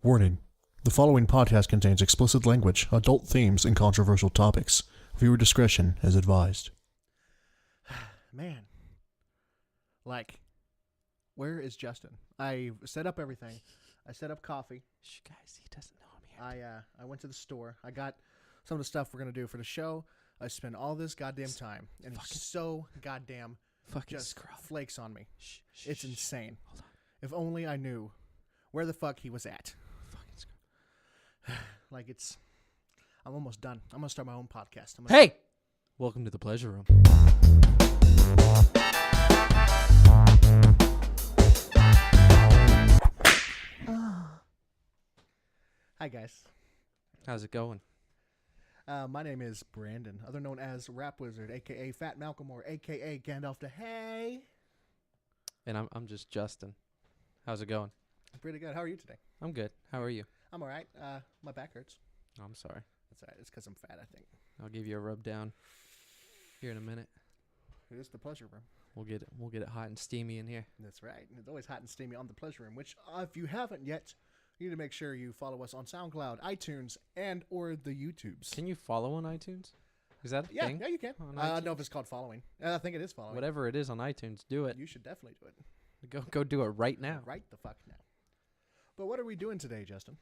Warning. The following podcast contains explicit language, adult themes, and controversial topics. Viewer discretion is advised. Man. Where is Justin? I set up everything. I set up coffee. Shh, guys, he doesn't know I'm here. I went to the store. I got some of the stuff we're going to do for the show. I spent all this goddamn time. And it's so goddamn just flakes on me. Shh, It's insane. Hold on. If only I knew where the fuck he was at. Fucking screw. I'm almost done. I'm going to start my own podcast. Hey! Welcome to the pleasure room. Hi, guys. How's it going? My name is Brandon, other known as Rap Wizard, a.k.a. Fat Malcolm, or a.k.a. Gandalf the Hay. And I'm just Justin. How's it going? Pretty good. How are you today? I'm good. How are you? I'm all right. My back hurts. Oh, I'm sorry. That's all right. It's because I'm fat, I think. I'll give you a rub down here in a minute. It is the pleasure room. We'll get it hot and steamy in here. That's right. It's always hot and steamy on the pleasure room, which if you haven't yet, you need to make sure you follow us on SoundCloud, iTunes, and or the YouTubes. Can you follow on iTunes? Is that a thing? Yeah, you can. On I don't iTunes? know if it's called following. I think it is following. Whatever it is on iTunes, do it. You should definitely do it. Go do it right now. Right the fuck now. But what are we doing today, Justin?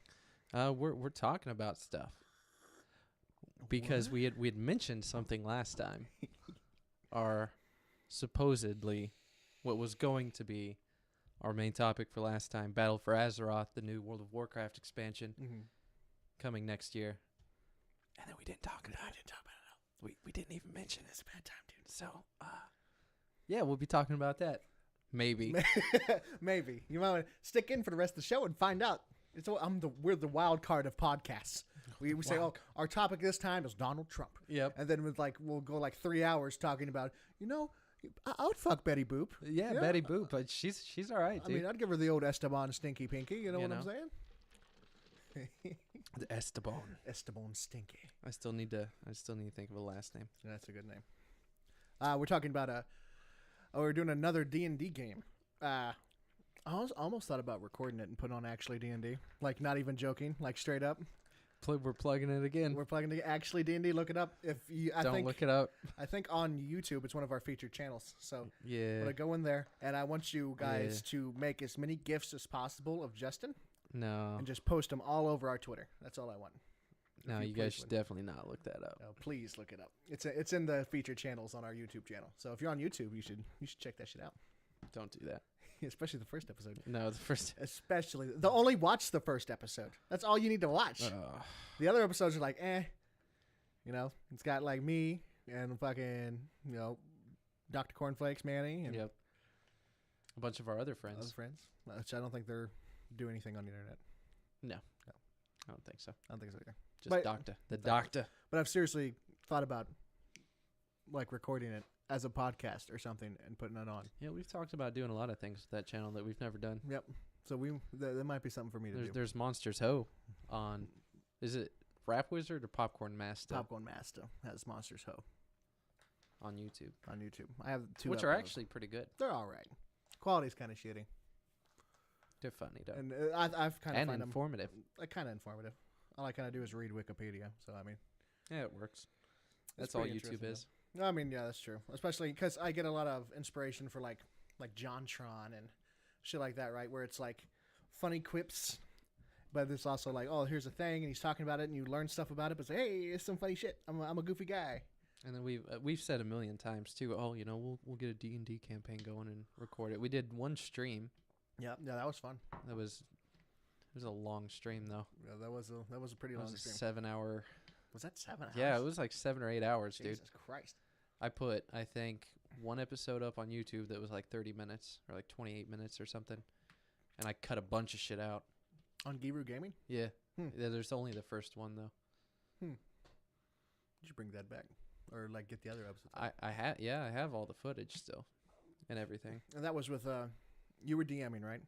We're talking about stuff because we had mentioned something last time. Our supposedly what was going to be our main topic for last time, Battle for Azeroth, the new World of Warcraft expansion coming next year. And then we didn't talk about it. We didn't even mention it. It's a bad time, dude. So, yeah, we'll be talking about that. Maybe. Maybe. You might want to stick in for the rest of the show and find out. We're the wild card of podcasts. We say, oh, our topic this time is Donald Trump. Yep. And then we'll go 3 hours talking about, I would fuck Betty Boop. Yeah, Betty Boop, but she's all right, dude. I mean, I'd give her the old Esteban Stinky Pinky. You know what I'm saying? The Esteban. Esteban Stinky. I still need to think of a last name. That's a good name. We're talking about we're doing another D&D game. I almost thought about recording it and putting on actually D&D. Like, not even joking. Like, straight up. We're plugging it again. We're plugging the actually D&D. Look it up. Don't look it up. I think on YouTube it's one of our featured channels. So Yeah. I'm gonna go in there and I want you guys to make as many GIFs as possible of Justin No. and just post them all over our Twitter. That's all I want. No, If you please guys should would. definitely not look that up. No, please look it up. It's in the featured channels on our YouTube channel. So if you're on YouTube, you should check that shit out. Don't do that. Especially the first episode. No, the first. Especially only watch the first episode. That's all you need to watch. The other episodes are like, it's got like me and fucking, Dr. Cornflakes, Manny, and Yep. A bunch of our other friends. other friends, which I don't think they're doing anything on the internet. No. I don't think so. I don't think so either. Just But- doctor. The doctor. But I've seriously thought about recording it as a podcast or something and putting it on. Yeah, we've talked about doing a lot of things with that channel that we've never done. Yep. So that might be something for me to do. There's Monsters Ho on. Is it Rap Wizard or Popcorn Master Popcorn Master has Monsters Ho on YouTube? on YouTube. I have two, Which of are those. actually pretty good. They're all right. Quality's kind of shitty, They're funny though, and I've kind of and find them informative. kind of informative. All I kind of do is read Wikipedia. So I mean, Yeah, it works. That's That's all pretty YouTube interesting, is. I mean, yeah, that's true. Especially because I get a lot of inspiration for like JonTron and shit like that, right? Where it's like funny quips, but it's also like, oh, here's a thing, and he's talking about it, and you learn stuff about it. But say, hey, it's some funny shit. I'm a goofy guy. And then we've said a million times too. Oh, we'll get a D&D campaign going and record it. We did one stream. Yeah, that was fun. It was a long stream though. Yeah, that was a pretty It long was a stream. 7-hour. Was that 7 hours? Yeah, it was like 7 or 8 hours, dude. Jesus Christ. I put, I think, one episode up on YouTube that was like 30 minutes or like 28 minutes or something. And I cut a bunch of shit out. On Giru Gaming? Yeah. Hmm. Yeah, there's only the first one, though. You should bring that back. Or get the other episodes. I have all the footage still and everything. And that was with, you were DMing, right?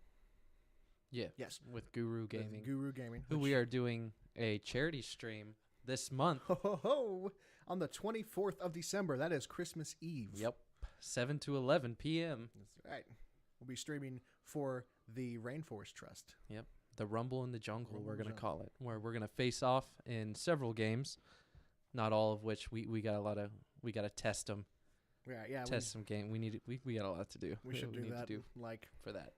Yeah. Yes. With Guru With Gaming. Guru Gaming. Who we are doing a charity stream this month. Ho, ho, ho. On the 24th of December. That is Christmas Eve. Yep. 7 to 11 p.m. That's right. We'll be streaming for the Rainforest Trust. Yep. the Rumble in the Jungle, Rumble we're in the going to call it, where we're going to face off in several games, not all of which we got to test them. Yeah, Test some game. We got a lot to do. we should do need that. to do Like, for that.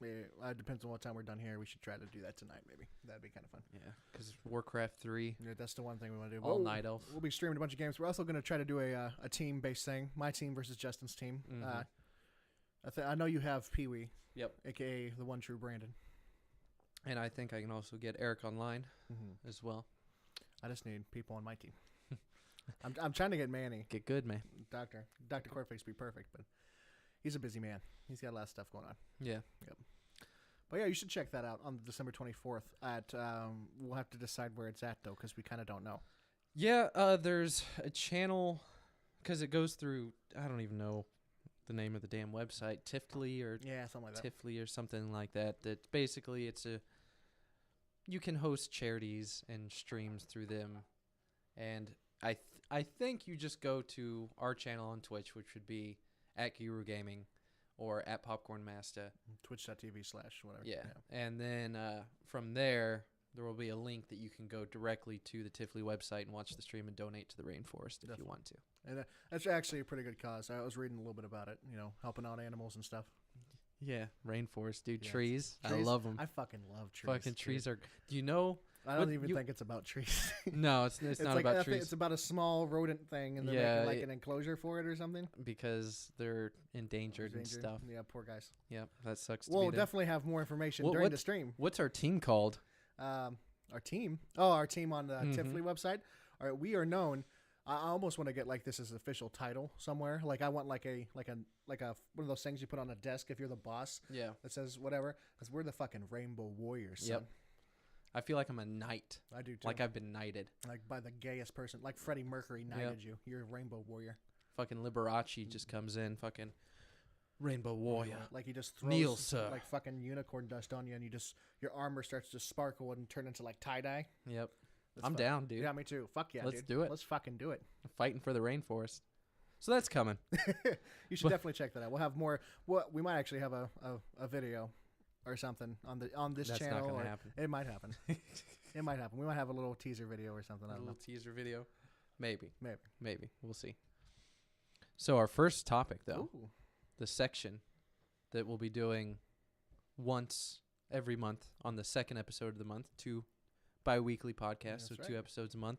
it depends on what time we're done here. We should try to do that tonight, maybe. That'd be kind of fun. Yeah, because Warcraft 3, Yeah, that's the one thing we want to do. all Night Elf. We'll be streaming a bunch of games. We're also going to try to do a team-based thing. My team versus Justin's team. Mhm. I know you have Pee Wee. Yep. A.K.A. the one true Brandon. And I think I can also get Eric online Mm-hmm. as well. I just need people on my team. I'm trying to get Manny. Get good, man. Dr. Cornflakes would be perfect, but he's a busy man. He's got a lot of stuff going on. Yeah. But yeah, you should check that out on December 24th. We'll have to decide where it's at, though, because we kind of don't know. Yeah, there's a channel, because it goes through, I don't even know the name of the damn website, Tifley or Yeah, something like that. Tifley or something like that. That basically you can host charities and streams through them. And I think you just go to our channel on Twitch, which would be at Guru Gaming or at Popcorn Master. Twitch.tv/whatever. Yeah. And then from there will be a link that you can go directly to the Tifley website and watch the stream and donate to the rainforest if you want to. And that's actually a pretty good cause. I was reading a little bit about it, helping out animals and stuff. Yeah, rainforest, dude. Yeah, trees. I trees. love them. I fucking love trees. Fucking trees dude. are. Do you know? I don't what even you- think it's about trees. No, it's not like, about I think trees it's about a small rodent thing, and they're Yeah, making like an enclosure for it or something. because they're endangered and stuff. Yeah, poor guys. Yep, that sucks. We'll to be them. definitely have more information What- during the what's- stream. What's our team called? Our team. Oh, our team on the Mhm. Tifley website. All right, we are known. I almost want to get like this as an official title somewhere. Like I want like a one of those things you put on a desk if you're the boss Yeah, that says whatever. Because we're the fucking Rainbow Warriors. Son. Yep. I feel like I'm a knight. I do too. Like I've been knighted. Like by the gayest person, like Freddie Mercury knighted you. You're a Rainbow Warrior. Fucking Liberace just comes in. Fucking Rainbow Warrior. Like he just throws Kneel, sir. like fucking unicorn dust on you, and your armor starts to sparkle and turn into like tie dye. Yep. I'm down, dude. Yeah, me too. Fuck yeah, Let's dude. do it. Let's fucking do it. I'm fighting for the rainforest. So that's coming. You should But- definitely check that out. We'll have more. We might actually have a video or something on this That's channel. not or gonna happen. It might happen. It might happen. We might have a little teaser video or something. I A don't know. little teaser video. Maybe. Maybe. We'll see. So our first topic, though, Ooh. the section that we'll be doing once every month on the second episode of the month, 2 bi-weekly podcasts, so That's 2 right. episodes a month.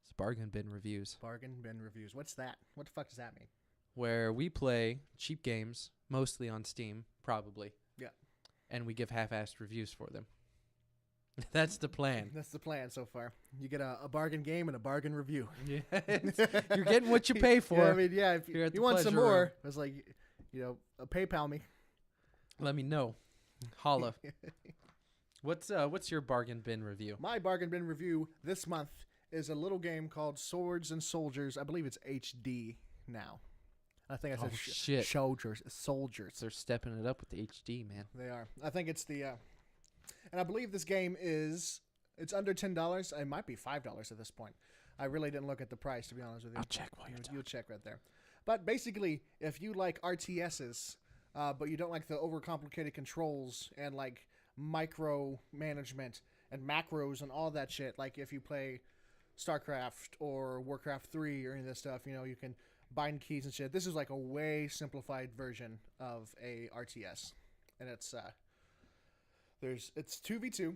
It's bargain bin reviews, Bargain bin reviews. What's that? What the fuck does that mean? where we play cheap games, mostly on Steam, probably. Yeah. And we give half-assed reviews for them. That's the plan. That's the plan so far. You get a bargain game and a bargain review. Yeah, you're getting what you pay for. Yeah, I mean, yeah. If Here at you the want some pleasure room. more, it's like, PayPal me. Let me know. Holla. What's your bargain bin review? My bargain bin review this month is a little game called Swords and Soldiers. I believe it's HD now. I think I said Oh, shit. Soldiers. They're stepping it up with the HD, man. They are. I think it's the, and I believe this game it's under $10. It might be $5 at this point. I really didn't look at the price, to be honest with you. I'll check while you're You'll check right there. But basically, if you like RTSs, but you don't like the overcomplicated controls and like micro management and macros and all that shit, like if you play StarCraft or Warcraft 3 or any of this stuff, you can bind keys and shit. This is like a way simplified version of a RTS. And it's 2v2.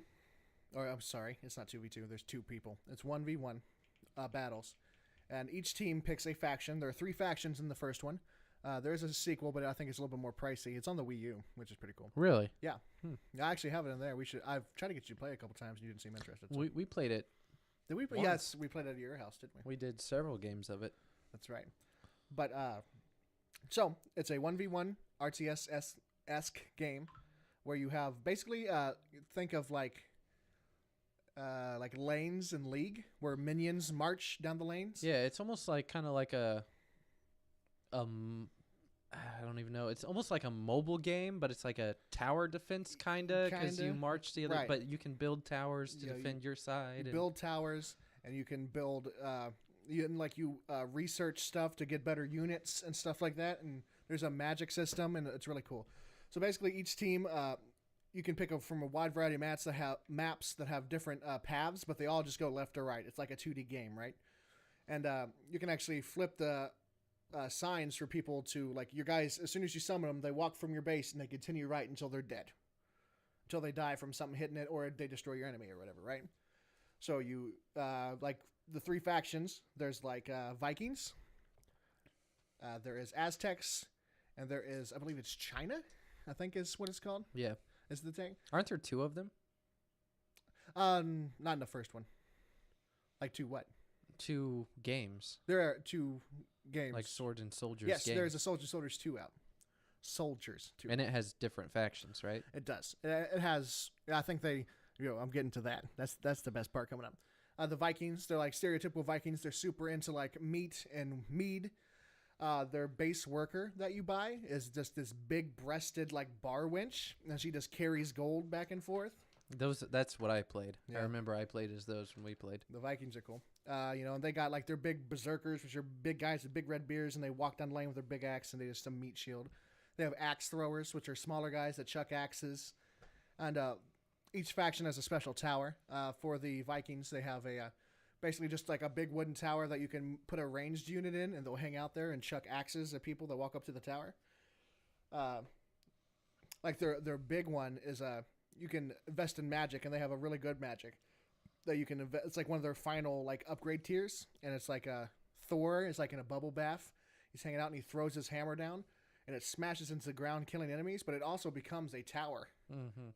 Or I'm sorry, it's not 2v2. There's 2 people. It's 1v1 battles. And each team picks a faction. There are 3 factions in the first one. There is a sequel, but I think it's a little bit more pricey. It's on the Wii U, which is pretty cool. Really? Yeah. I actually have it in there. I've tried to get you to play it a couple times, and you didn't seem interested. So. We played it. Did we? once. Yes, we played it at your house, didn't we? We did several games of it. That's right. But so it's a 1v1 RTS-esque game where you have basically think of like lanes in League where minions march down the lanes. Yeah, it's almost like kind of like a I don't even know. It's almost like a mobile game, but it's like a tower defense kind of because you Kinda. march the other. Right. But you can build towers to Yeah, defend your side. You and- build towers, and you can build you research stuff to get better units and stuff like that. And there's a magic system, and it's really cool. So basically, each team you can pick up from a wide variety of maps that have different paths, but they all just go left or right. It's like a 2D game, right? And you can actually flip the signs for people to, like, your guys, as soon as you summon them, they walk from your base and they continue right until they're dead. Until they die from something hitting it or they destroy your enemy or whatever, right? So you, like, the 3 factions, there's, like, Vikings, there is Aztecs, and there is, I believe it's China, I think is what it's called. Yeah. Is the thing. Aren't there 2 of them? Not in the first one. Like 2 what? 2 games. There are 2 games. Like Swords and Soldiers Yes, games. there's a Soldiers 2 out. Soldiers 2. And it has different factions, right? It does. It has, I think they, I'm getting to that. That's the best part coming up. The Vikings, they're like stereotypical Vikings. They're super into like meat and mead. Their base worker that you buy is just this big-breasted like bar wench, and she just carries gold back and forth. That's what I played. Yeah. I remember I played as those when we played. The Vikings are cool. And they got like their big berserkers, which are big guys with big red beards, and they walk down the lane with their big axe, and they just a meat shield. They have axe throwers, which are smaller guys that chuck axes, and each faction has a special tower. For the Vikings, they have a basically just like a big wooden tower that you can put a ranged unit in, and they'll hang out there and chuck axes at people that walk up to the tower. Like their big one is you can invest in magic, and they have a really good magic that you can invest. It's like one of their final like upgrade tiers, and it's like Thor is like in a bubble bath. He's hanging out, and he throws his hammer down, and it smashes into the ground, killing enemies. But it also becomes a tower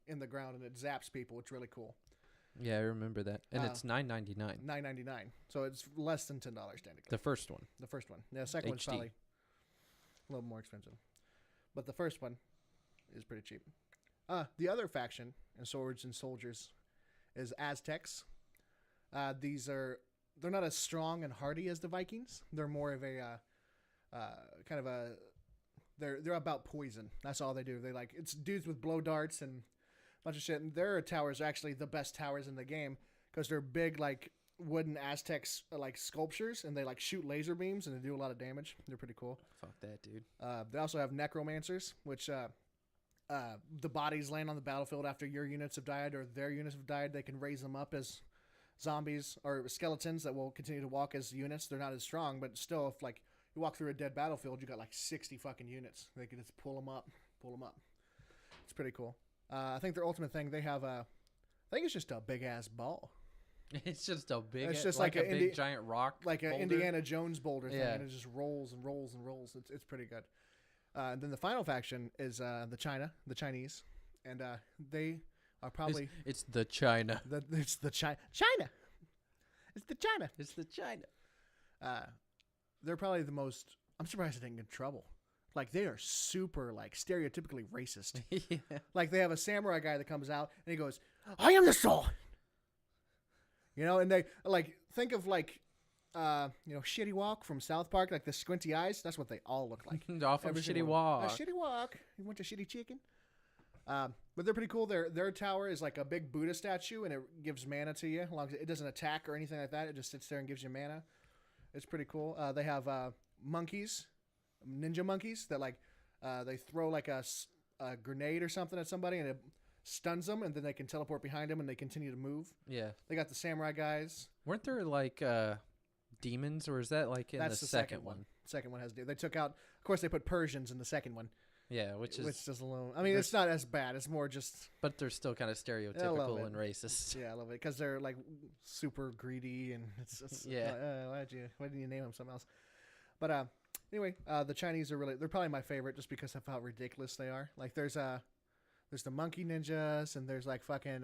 in the ground, and it zaps people. It's really cool. Yeah, I remember that. And it's $9.99. $9.99. So it's less than $10 technically. The first one. The first one. Yeah, the second one's HD. probably a little more expensive. But the first one is pretty cheap. The other faction in Swords and Soldiers is Aztecs. They're not as strong and hardy as the Vikings. They're more of a kind of a they're about poison. That's all they do. They like it's dudes with blow darts and a bunch of shit. And their towers are actually the best towers in the game because they're big like wooden Aztecs like sculptures, and they like shoot laser beams and they do a lot of damage. They're pretty cool. Fuck that, dude. They also have necromancers, which the bodies land on the battlefield after your units have died or their units have died. They can raise them up as zombies or skeletons that will continue to walk as units. They're not as strong, but still, if like you walk through a dead battlefield, you got like 60 fucking units. They can just pull them up. It's pretty cool. I think their ultimate thing, they have I think it's just a big ass ball. It's just a big. It's just like a big big giant rock, like an boulder. Indiana Jones boulder thing, Yeah. and it just rolls and rolls and rolls. It's pretty good. And then the final faction is the Chinese, and they are probably It's the China. It's the China. It's the China. It's the China. They're probably the most. I'm surprised they didn't get in trouble. Like they are super like stereotypically racist. Yeah. Like they have a samurai guy that comes out and he goes, "I am the sword." And they like think of like Shitty Walk from South Park, like the squinty eyes. That's what they all look like. Off of Every Shitty single one. Walk. Shitty Walk. You want a shitty chicken? But they're pretty cool. Their tower is like a big Buddha statue, and it gives mana to you. As long as it doesn't attack or anything like that, it just sits there and gives you mana. It's pretty cool. They have monkeys, ninja monkeys that like they throw like a grenade or something at somebody, and it stuns them, and then they can teleport behind them, and they continue to move. Yeah. They got the samurai guys. Weren't there like demons, or is that like in That's the second one? Second one has. They took out. Of course, they put Persians in the second one. Yeah, which is a little. I mean, it's not as bad. It's more just. but they're still kind of stereotypical and racist. Yeah, I love it because they're like super greedy, and it's Yeah. why didn't you name them something else? But anyway, the Chinese are they're probably my favorite just because of how ridiculous they are. Like there's the monkey ninjas, and there's like fucking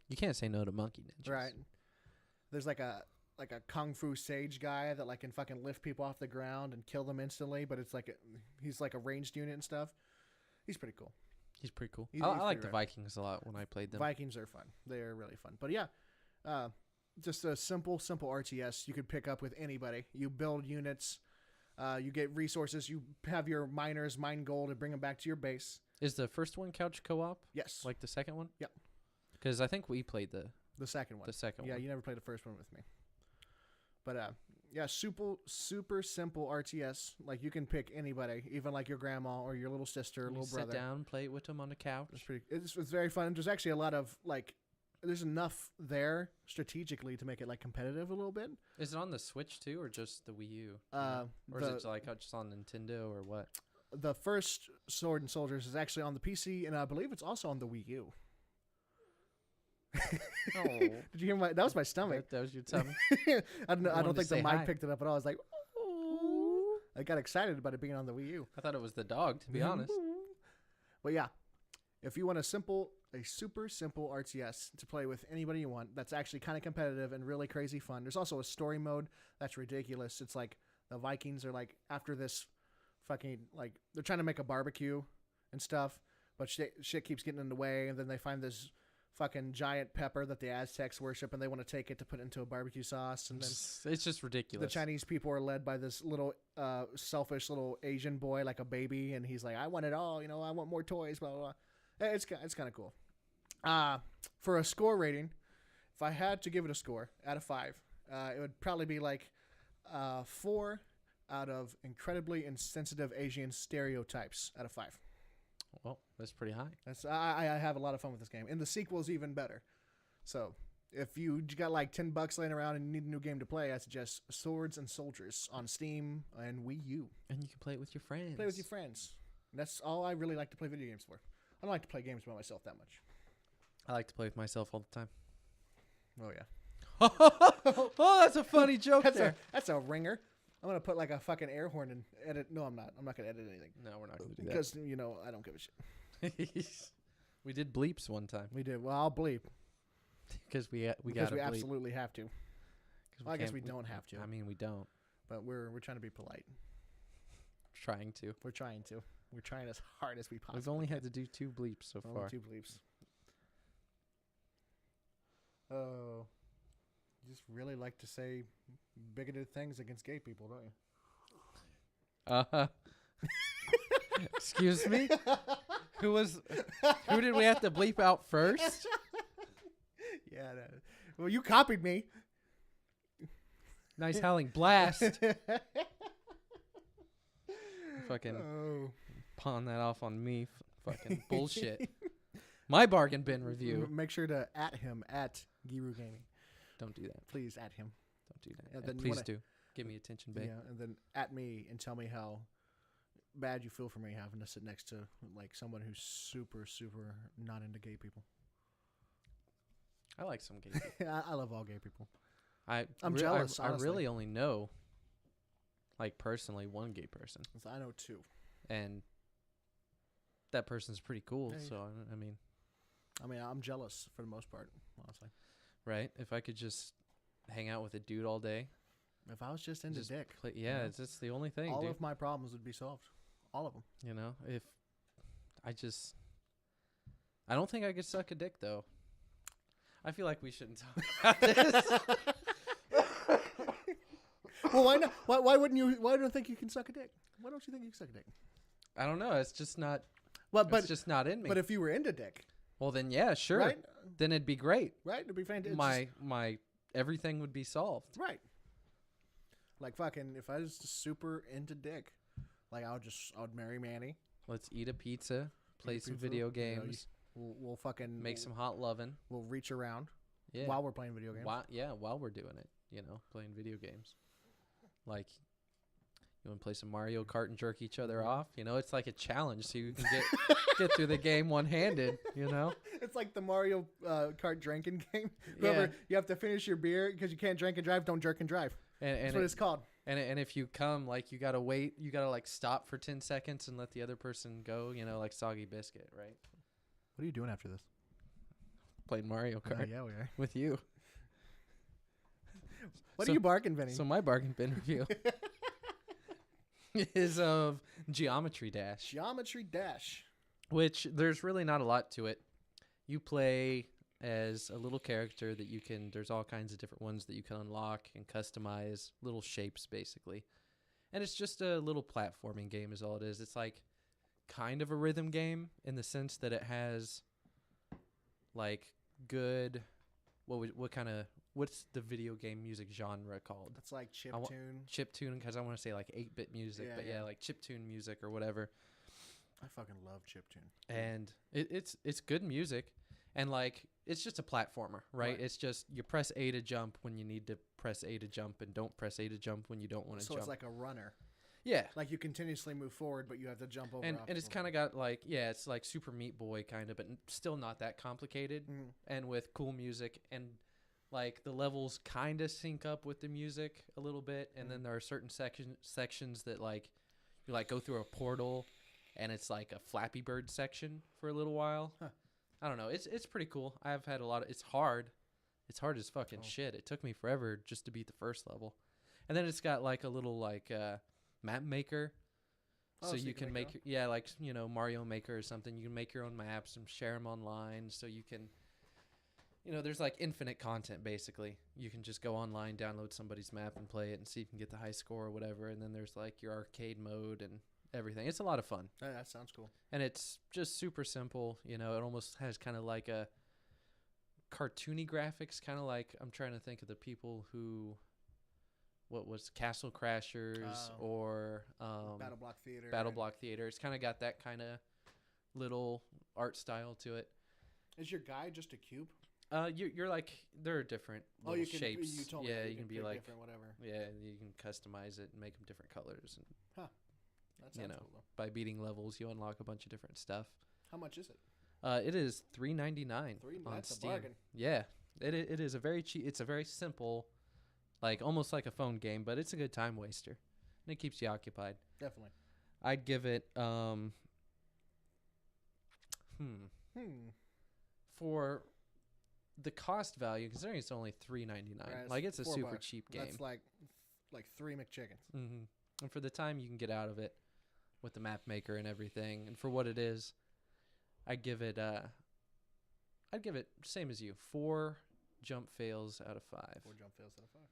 You can't say no to monkey ninjas. right. There's like a kung fu sage guy that like can fucking lift people off the ground and kill them instantly, but it's like he's like a ranged unit and stuff. He's pretty cool. He's pretty cool. He's I like pretty the rad. Vikings a lot when I played them. Vikings are fun. They're really fun. But yeah, just a simple RTS you could pick up with anybody. You build units, you get resources, you have your miners mine gold and bring them back to your base. Is the first one couch co-op Yes, like the second one? Yep. Because I think we played the the second one. second Yeah, one. you never played the first one with me. But Yeah, super simple RTS. Like you can pick anybody, even like your grandma or your little sister, You little brother. sit down, play it with them on the couch. It's very fun. There's actually a lot of like, there's enough there strategically to make it like competitive a little bit. Is it on the Switch too, or just the Wii U? Or is it like just on Nintendo or what? The first Sword and Soldiers is actually on the PC, and I believe it's also on the Wii U. Oh, Did you hear my? That was my stomach. that was your tummy. I don't know. I wanted don't to think the say mic hi. picked it up at all. I was like, ooh. I got excited about it being on the Wii U. I thought it was the dog, to be honest. But yeah, if you want a super simple RTS to play with anybody you want, that's actually kind of competitive and really crazy fun. There's also a story mode that's ridiculous. It's like the Vikings are like after this fucking like they're trying to make a barbecue and stuff, but shit keeps getting in the way, and then they find this fucking giant pepper that the Aztecs worship, and they want to take it to put into a barbecue sauce, and then It's just ridiculous. the Chinese people are led by this little selfish little Asian boy, like a baby, and he's like, I want it all, I want more toys, blah, blah, blah. It's kind of cool. For a score rating, if I had to give it a score out of 5, it would probably be like 4 out of incredibly insensitive Asian stereotypes out of 5. Well, that's pretty high. I have a lot of fun with this game, and the sequel's even better. So if you got like $10 laying around and you need a new game to play, I suggest Swords and Soldiers on Steam and Wii U. And you can play it with your friends. Play with your friends. That's all I really like to play video games for. I don't like to play games by myself that much. I like to play with myself all the time. Oh yeah, Oh, that's a funny joke there. that's a ringer. I'm gonna put like a fucking air horn and edit. No, I'm not. I'm not gonna edit anything No, we're not going to do because I don't give a shit. that. We did bleeps one time We did. Well, I'll bleep because we got because to we bleep. absolutely have to. 'Cause Well, I guess can't- we don't have to. I mean, we don't. But we're trying to be polite. Trying to. We're trying to. We're trying as hard as we possibly. We've only had to do 2 bleeps so Only far. 2 bleeps. Oh, you just really like to say bigoted things against gay people, don't you? Excuse me? Who did we have to bleep out first? Yeah. Well, you copied me. Nice howling blast. Fucking Oh. pawn that off on me. Fucking bullshit. My bargain bin review. Make sure to at him at Giru Gaming. Don't do that. Please at him. Don't do that. And then you Please wanna- do. Give me attention, babe. Yeah, and then at me and tell me how bad you feel for me having to sit next to like someone who's super not into gay people. I like some gay people. I love all gay people. I'm jealous, I honestly. really only know, like personally, one gay person, I know 2. and that person's pretty cool. Yeah, So I mean, I'm jealous for the most part, honestly. right? If I could just hang out with a dude all day, If I was just into just dick, play, you yeah, know? it's just the only thing, all dude. of my problems would be solved. All of them. If I don't think I could suck a dick though. I feel like we shouldn't talk about this. Well, why not? Why wouldn't you? Why don't you think you can suck a dick? Why don't you think you can suck a dick? I don't know. It's just not. Well, It's just not in me. but if you were into dick, well, then yeah, sure. right? Then it'd be great. Right? It'd be fantastic. My everything would be solved. Right. Like fucking, if I was just super into dick, like I would marry Manny. Let's eat a pizza, play Eat some pizza, video you know, games, We'll fucking make some hot loving. We'll reach around Yeah. while we're playing video games. While we're doing it, playing video games. Like, you want to play some Mario Kart and jerk each other off? It's like a challenge, so you can get through the game one-handed. It's like the Mario Kart drinking game. Yeah. You have to finish your beer because you can't drink and drive. Don't jerk and drive. And That's what it's called. And if you come, like, you gotta wait. You gotta like stop for 10 seconds and let the other person go. Like Soggy Biscuit, right? What are you doing after this? Playing Mario Kart yeah, we are. with you. What So- are you barking, Vinny? So my bargain bin review is of Geometry Dash, Geometry Dash. which there's really not a lot to it. You play as a little character that there's all kinds of different ones that you can unlock and customize, little shapes basically. And it's just a little platforming game is all it is. It's like kind of a rhythm game in the sense that it has like good, what's the video game music genre called? It's like chip I wa- tune. Chiptune, because I want to say like 8-bit music, Yeah, but yeah. like chiptune music or whatever. I fucking love chip tune. And it's good music, and like it's just a platformer, right? Right. It's just you press A to jump when you need to press A to jump, and don't press A to jump when you don't want to So jump. it's like a runner. Yeah. Like you continuously move forward, but you have to jump over. And it's obstacles. kind of got like, yeah, it's like Super Meat Boy kind of, but still not that complicated, Mhm. and with cool music, and like the levels kind of sync up with the music a little bit, and then there are certain sections that like you like go through a portal, and it's like a Flappy Bird section for a little while. Huh. I don't know. It's pretty cool. I've had a lot of. It's hard. It's hard as fucking Oh. shit. It took me forever just to beat the first level, and then it's got like a little like map maker. Oh, So you can make, like, Mario Maker or something. You can make your own maps and share them online. So you can, there's like infinite content, basically. You can just go online, download somebody's map and play it and see if you can get the high score or whatever. And then there's like your arcade mode and everything. It's a lot of fun. That sounds cool. And it's just super simple. It almost has kind of like a cartoony graphics, kind of like, I'm trying to think of the people who, what was Castle Crashers or Battle Block Theater. Battle Block Theater. It's kind of got that kind of little art style to it. Is your guy just a cube? You're like, there are different little you can. shapes. You told me. yeah, that you can be pick like, different whatever. yeah, you can customize it and make them different colors. And That sounds cool though. by beating levels, you unlock a bunch of different stuff. How much is it? It is $3.99 on That's Steam. a bargain. Yeah, it is a very cheap. It's a very simple, like almost like a phone game, but it's a good time waster, and it keeps you occupied. Definitely. I'd give it for the cost value, considering it's only $3.99. Right, Like it's a $4. super cheap game. That's like 3 McChickens. Mm-hmm. And for the time you can get out of it with the map maker and everything, and for what it is, I'd give it same as you, 4 jump fails out of 5. 4 jump fails out of 5.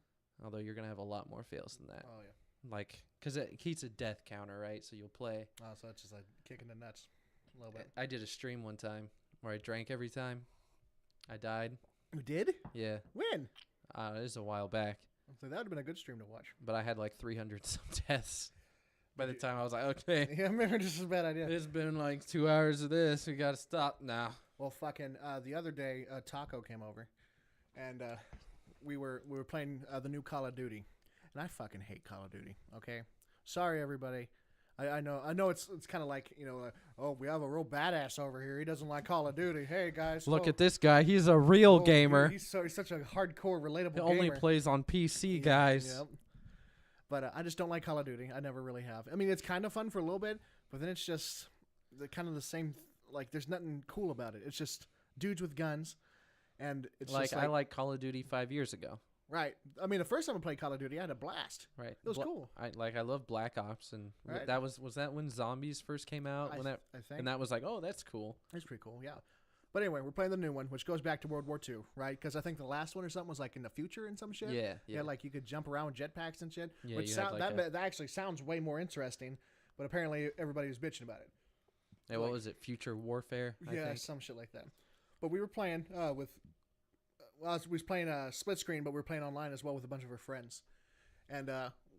Although you're gonna have a lot more fails than that. Oh yeah. Like, because it keeps a death counter, right? So you'll play. Oh, so that's just like kicking the nuts a little bit. I did a stream one time where I drank every time. I died. You did? Yeah. When? It was a while back. So that would have been a good stream to watch. But I had like 300 some deaths. By the time I was like, okay, Yeah, maybe this is a bad idea. it's been like 2 hours of this. We got to stop now. Well, fucking the other day, Taco came over, and we were playing the new Call of Duty, and I fucking hate Call of Duty. Okay, sorry everybody. I know it's kind of like oh, we have a real badass over here. He doesn't like Call of Duty. Hey guys, Look at this guy. He's a real gamer. He's such a hardcore, relatable. He only gamer. plays on PC, guys. Yep. But I just don't like Call of Duty. I never really have. I mean, it's kind of fun for a little bit, but then it's just kind of the same. Like, there's nothing cool about it. It's just dudes with guns, and it's Like, just I like Call of Duty 5 years ago. right. I mean, the first time I played Call of Duty, I had a blast. Right. It was cool. I love Black Ops, and Right. that was that when Zombies first came out? I think And that was like, oh, that's cool. it's pretty cool. Yeah. But anyway, we're playing the new one, which goes back to World War II, right? Because I think the last one or something was like in the future and some shit. Yeah. Like you could jump around with jetpacks and shit. Yeah, which you had sound, like that actually sounds way more interesting. But apparently everybody was bitching about it. Hey, what was it? Future Warfare, I Yeah, think. some shit like that. But we were playing with. Well, we was playing split screen, but we were playing online as well with a bunch of our friends, and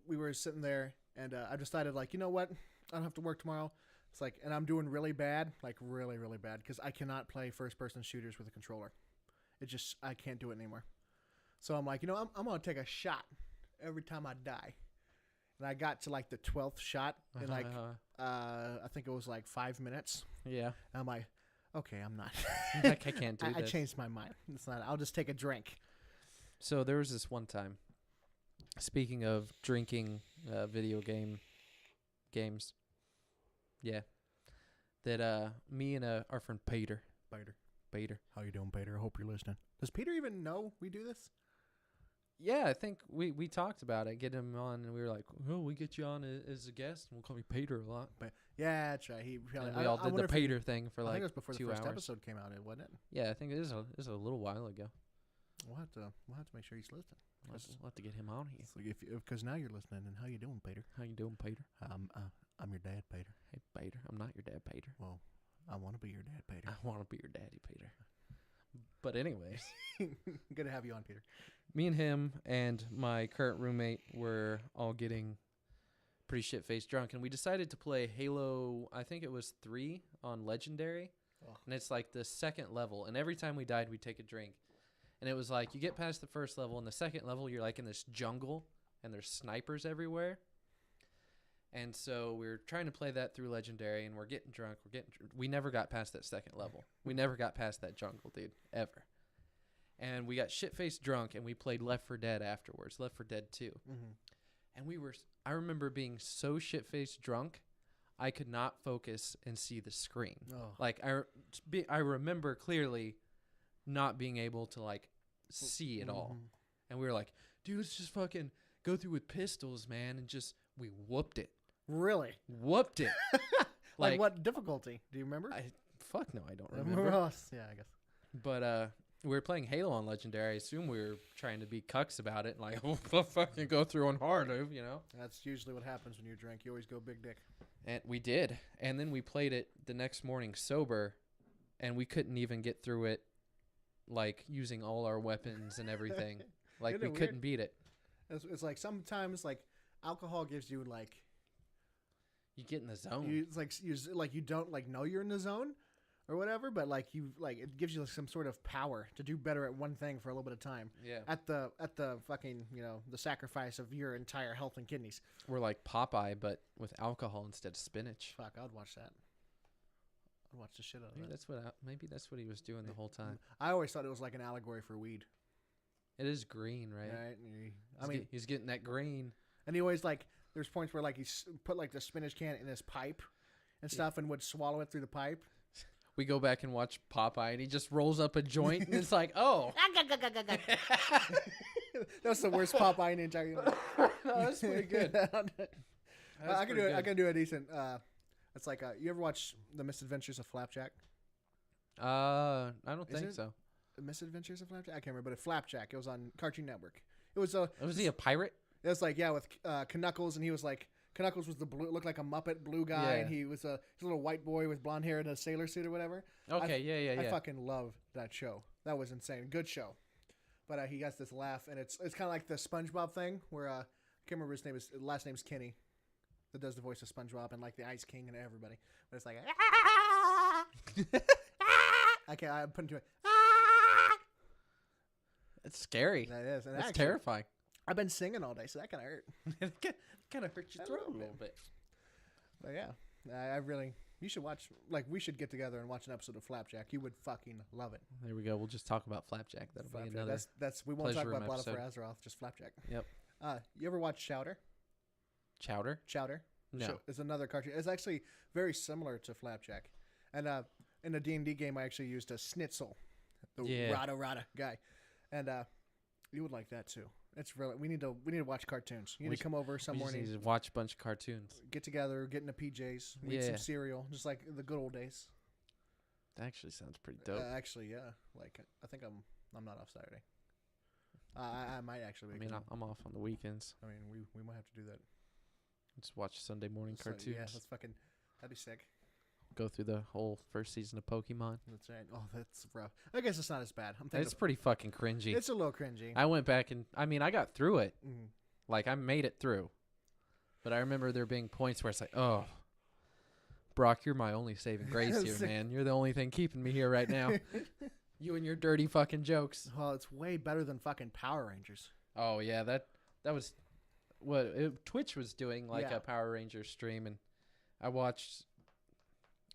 we were sitting there, and I decided, like, you know what, I don't have to work tomorrow. It's like, and I'm doing really bad, like really, really bad, because I cannot play first-person shooters with a controller. I can't do it anymore. So I'm like, I'm gonna take a shot every time I die, and I got to like the 12th shot in like I think it was like 5 minutes. Yeah. And I'm like, okay, I'm not. Like, I can't do I this. changed my mind. It's not. I'll just take a drink. So there was this one time, speaking of drinking video games, yeah, that me and our friend Peter, How you doing, Peter? I hope you're listening. Does Peter even know we do this? yeah, I think we talked about it, get him on, and we were like, oh, we get you on as a guest, and we'll call you Peter a lot. But yeah, that's right. He And we all did the Peter thing for I like think it was before 2 the first hours. episode came out, wasn't it? Yeah, I think it is a little while ago. We'll have to make sure he's listening. We'll have to get him on here. So because now you're listening, and how you doing, Peter? How you doing, Peter? I'm your dad, Peter. Hey, Peter. I'm not your dad, Peter. Well, I want to be your dad, Peter. I want to be your daddy, Peter. But anyways, Good to have you on, Peter. me and him and my current roommate were all getting pretty shit-faced drunk, and we decided to play Halo, I think it was 3 on Legendary. Oh. And it's like the second level, and every time we died, we'd take a drink. And it was like, you get past the first level, and the second level, you're like in this jungle, and there's snipers everywhere. And so we were trying to play that through Legendary, and we're getting drunk. We never got past that second level. We never got past that jungle, dude, ever. And we got shit-faced drunk, and we played Left 4 Dead afterwards, Left 4 Dead 2. Mm-hmm. And I remember being so shit-faced drunk, I could not focus and see the screen. Oh. Like, I remember clearly not being able to, like, see it all. And we were like, dude, let's just fucking go through with pistols, man, and we whooped it. Really? Whooped it. Like what difficulty? Do you remember? Fuck no, I don't remember. Yeah, I guess. But we were playing Halo on Legendary. I assume we were trying to be cucks about it, like, we'll fucking go through on hard, you know? That's usually what happens when you drink. You always go big dick. And we did. And then we played it the next morning sober, and we couldn't even get through it, like, using all our weapons and everything. Like, Isn't we it couldn't beat it. It's like sometimes, like, alcohol gives you, like... You get in the zone. You don't, like, know you're in the zone or whatever, but, like, it gives you, like, some sort of power to do better at one thing for a little bit of time. Yeah. At the fucking, the sacrifice of your entire health and kidneys. We're like Popeye, but with alcohol instead of spinach. Fuck, I would watch that. I'd watch the shit out of Maybe that. maybe that's what he was doing the whole time. I always thought it was like an allegory for weed. It is green, right? Right? He's getting that green. And he always, like, there's points where, like, he put, like, the spinach can in his pipe and stuff and would swallow it through the pipe. We go back and watch Popeye, and he just rolls up a joint, and it's like, oh. That's the worst Popeye in the entire universe. No, that's pretty good. I can do a decent. It's like you ever watch The Misadventures of Flapjack? I don't think so. The Misadventures of Flapjack? I can't remember, but Flapjack. It was on Cartoon Network. It was Was he a pirate? It was like with Knuckles, and he was like Knuckles was the blue, looked like a Muppet blue guy, and he was a little white boy with blonde hair in a sailor suit or whatever. Okay, yeah. I fucking love that show. That was insane. Good show. But he has this laugh, and it's kind of like the SpongeBob thing, where I can't remember his name. His last name's Kenny, that does the voice of SpongeBob and like the Ice King and everybody. But it's like I'm putting to it. It's scary. That is. And That's actually, terrifying. I've been singing all day, so that kind of hurt. It kind of hurt your throat a little bit. But yeah, I really. You should watch. Like, we should get together and watch an episode of Flapjack. You would fucking love it. There we go. We'll just talk about Flapjack. That'll Flapjack. be another. That's we won't talk Pleasure about Room Battle for episode. Azeroth. Just Flapjack. Yep. You ever watch Chowder? Chowder? Chowder. No. It's another cartoon. It's actually very similar to Flapjack. And in the D&D game, I actually used a Schnitzel, the Rada guy, and you would like that too. It's really we need to watch cartoons. You need to come over some We just morning, need to watch a bunch of cartoons. get together, get into PJs, eat some cereal, just like the good old days. That actually sounds pretty dope. Actually, yeah. Like I think I'm not off Saturday. I might actually. I mean, I'm off on the weekends. I mean, we might have to do that. Just watch Sunday morning cartoons. Yeah, that'd be sick. Go through the whole first season of Pokemon. That's right. Oh, that's rough. I guess it's not as bad. It's pretty fucking cringy. It's a little cringy. I went back and I got through it. Mm-hmm. Like, I made it through. But I remember there being points where it's like, oh, Brock, you're my only saving grace here, man. You're the only thing keeping me here right now. You and your dirty fucking jokes. Well, it's way better than fucking Power Rangers. Oh, yeah. That was what Twitch was doing, like a Power Ranger stream. And I watched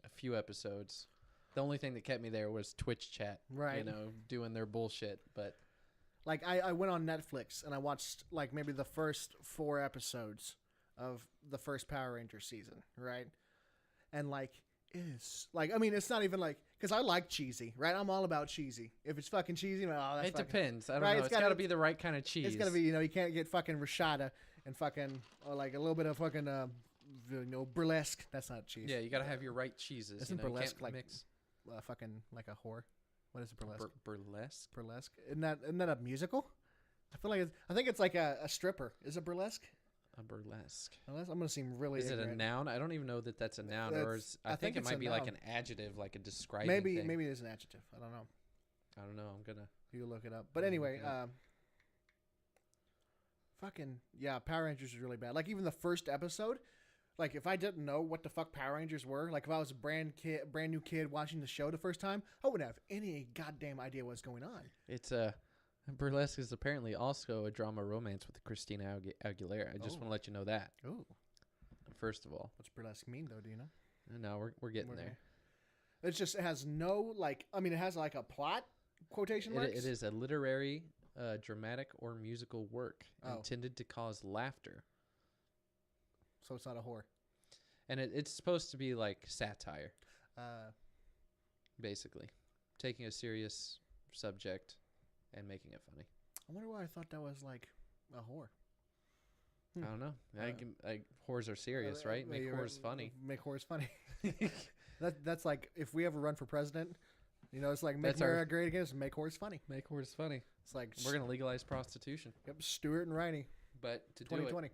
a few episodes. The only thing that kept me there was Twitch chat. Right. You know, doing their bullshit. But like, I went on Netflix and I watched like maybe the first 4 episodes of the first Power Ranger season, right? And like, it is like, I mean, it's not even like, because I like cheesy, right? I'm all about cheesy. If it's fucking cheesy, that's it fucking, depends. I don't right? know. It's got to be the right kind of cheese. It's got to be, you can't get fucking rashada and fucking, or like a little bit of fucking, burlesque. That's not cheese. Yeah, you got to have your right cheeses. Isn't you burlesque can't like mix fucking like a whore? What is burlesque? burlesque? Burlesque. Isn't that a musical? I feel like I think it's like a stripper. Is it burlesque? A burlesque. Unless I'm gonna seem really. Is ignorant. it a noun? I don't even know that that's a noun, or is, I think it it's might a be like noun. an adjective, like a describing Maybe thing. maybe it is an adjective. I don't know. I don't know. I'm gonna. You look it up. But I'll anyway, look it up. fucking yeah, Power Rangers is really bad. Like even the first episode, like if I didn't know what the fuck Power Rangers were, like if I was a brand new kid watching the show the first time, I wouldn't have any goddamn idea what's going on. It's Burlesque is apparently also a drama romance with Christina Aguilera. I just want to let you know that. Oh, First of all, what's burlesque mean though? Do you know? no, we're getting We're- there. It's just it has no like. I mean, it has like a plot quotation marks. It is a literary, dramatic, or musical work Oh. intended to cause laughter, So it's not a whore. and it's supposed to be like satire, Uh, basically, taking a serious subject and making it funny. I wonder why I thought that was like a whore. I don't know. Whores are serious, right? Make you're whores funny. Make whores funny. That's like if we ever run for president, you know, it's like make That's our- America great again. It's make whores funny. Make whores funny. It's like We're gonna legalize prostitution, yep, Stewart and Riney, but to do 2020.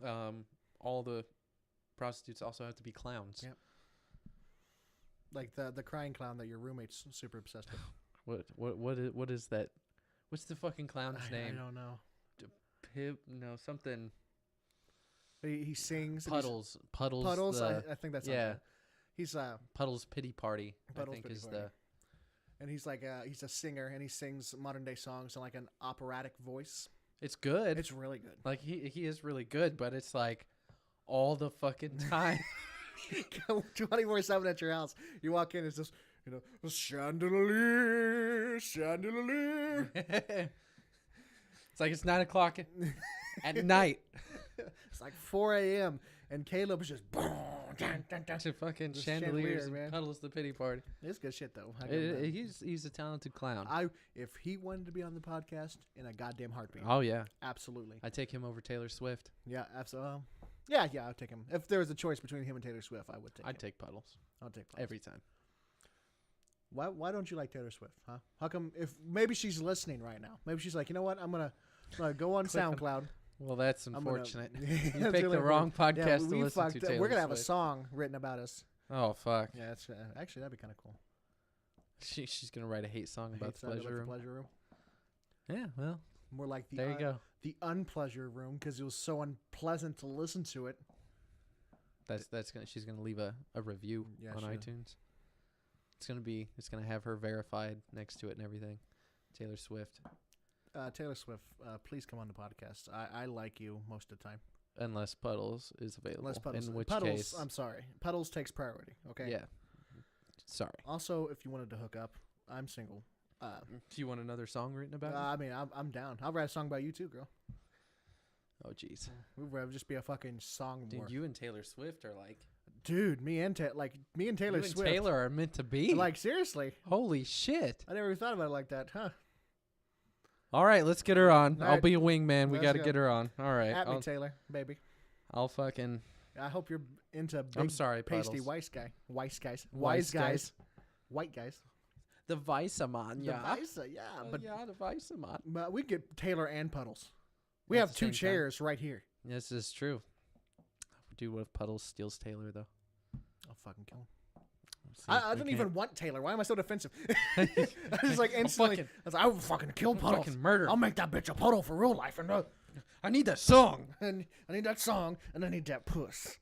it, all the prostitutes also have to be clowns. Yep. Like the crying clown that your roommate's super obsessed with. What is that? What's the fucking clown's I name? don't know. Something. He sings. and he's- Puddles. Puddles. the- I think that's yeah. He's Puddles Pity Party. Puddles I think Pity is Party. the. and he's like he's a singer and he sings modern day songs in like an operatic voice. It's good. It's really good. like he is really good, but it's like all the fucking time. 24/7 at your house. You walk in, it's just chandelier, chandelier. It's like it's 9 o'clock at night. It's like 4 a.m. and Caleb's just boom, dun, dun, dun. To fucking Just chandeliers chandelier, man. and Puddles the Pity Party. It's good shit though. I give him that. He's a talented clown. If he wanted to be on the podcast in a goddamn heartbeat, Oh yeah, absolutely. I take him over Taylor Swift. Yeah, absolutely. Yeah, I'd take him. If there was a choice between him and Taylor Swift, I would take him. I'd take Puddles I'll take Puddles. every time. Why don't you like Taylor Swift, huh? How come? If maybe she's listening right now. Maybe she's like, you know what? I'm gonna go on Click on- SoundCloud. Well, that's I'm gonna- unfortunate. That's You picked really the wrong unfortunate. podcast Yeah, to we listen to. fucked up. Taylor We're gonna have a Swift. song written about us. Oh fuck! Yeah, that's actually that'd be kind of cool. She's gonna write a hate song about the pleasure room. Pleasure room. Yeah, well, More like the there you go. the unpleasure room because it was so unpleasant to listen to it. That's gonna. She's gonna leave a review Yeah, on she will. iTunes. It's gonna have her verified next to it and everything. Taylor Swift, Taylor Swift, please come on the podcast. I like you most of the time. unless Puddles is available. Unless Puddles. In which Puddles, case, I'm sorry. Puddles takes priority. Okay. yeah. Sorry. Also, if you wanted to hook up, I'm single. Do you want another song written about you? I mean, I'm down. I'll write a song about you too, girl. Oh jeez. We'd rather just be a fucking song Dude, war. you and Taylor Swift are like. Dude, me and Taylor You Swift. and Taylor are meant to be. Like seriously, Holy shit! I never even thought about it like that, huh? All right, let's get her on. All I'll right. be a wingman. We Let's got to go. get her on. All right. At me, I'll, Taylor, baby. I'll fucking. I hope you're into big, I'm sorry, pasty Puddles. wise guys, Wise guys. white guys. The Weissaman, The yeah. Visa, yeah, but yeah, the Weissaman. we get Taylor and Puddles. We At have the two same time. chairs right here. This is true. Dude, what if Puddles steals Taylor, though? I'll fucking kill him. See, I we didn't can't- even want Taylor. Why am I so defensive? I was like instantly. fucking- I was like, I will fucking kill Puddles. Fucking murder. I'll make that bitch a puddle for real life, and I need that song. and I need that song, and I need that puss.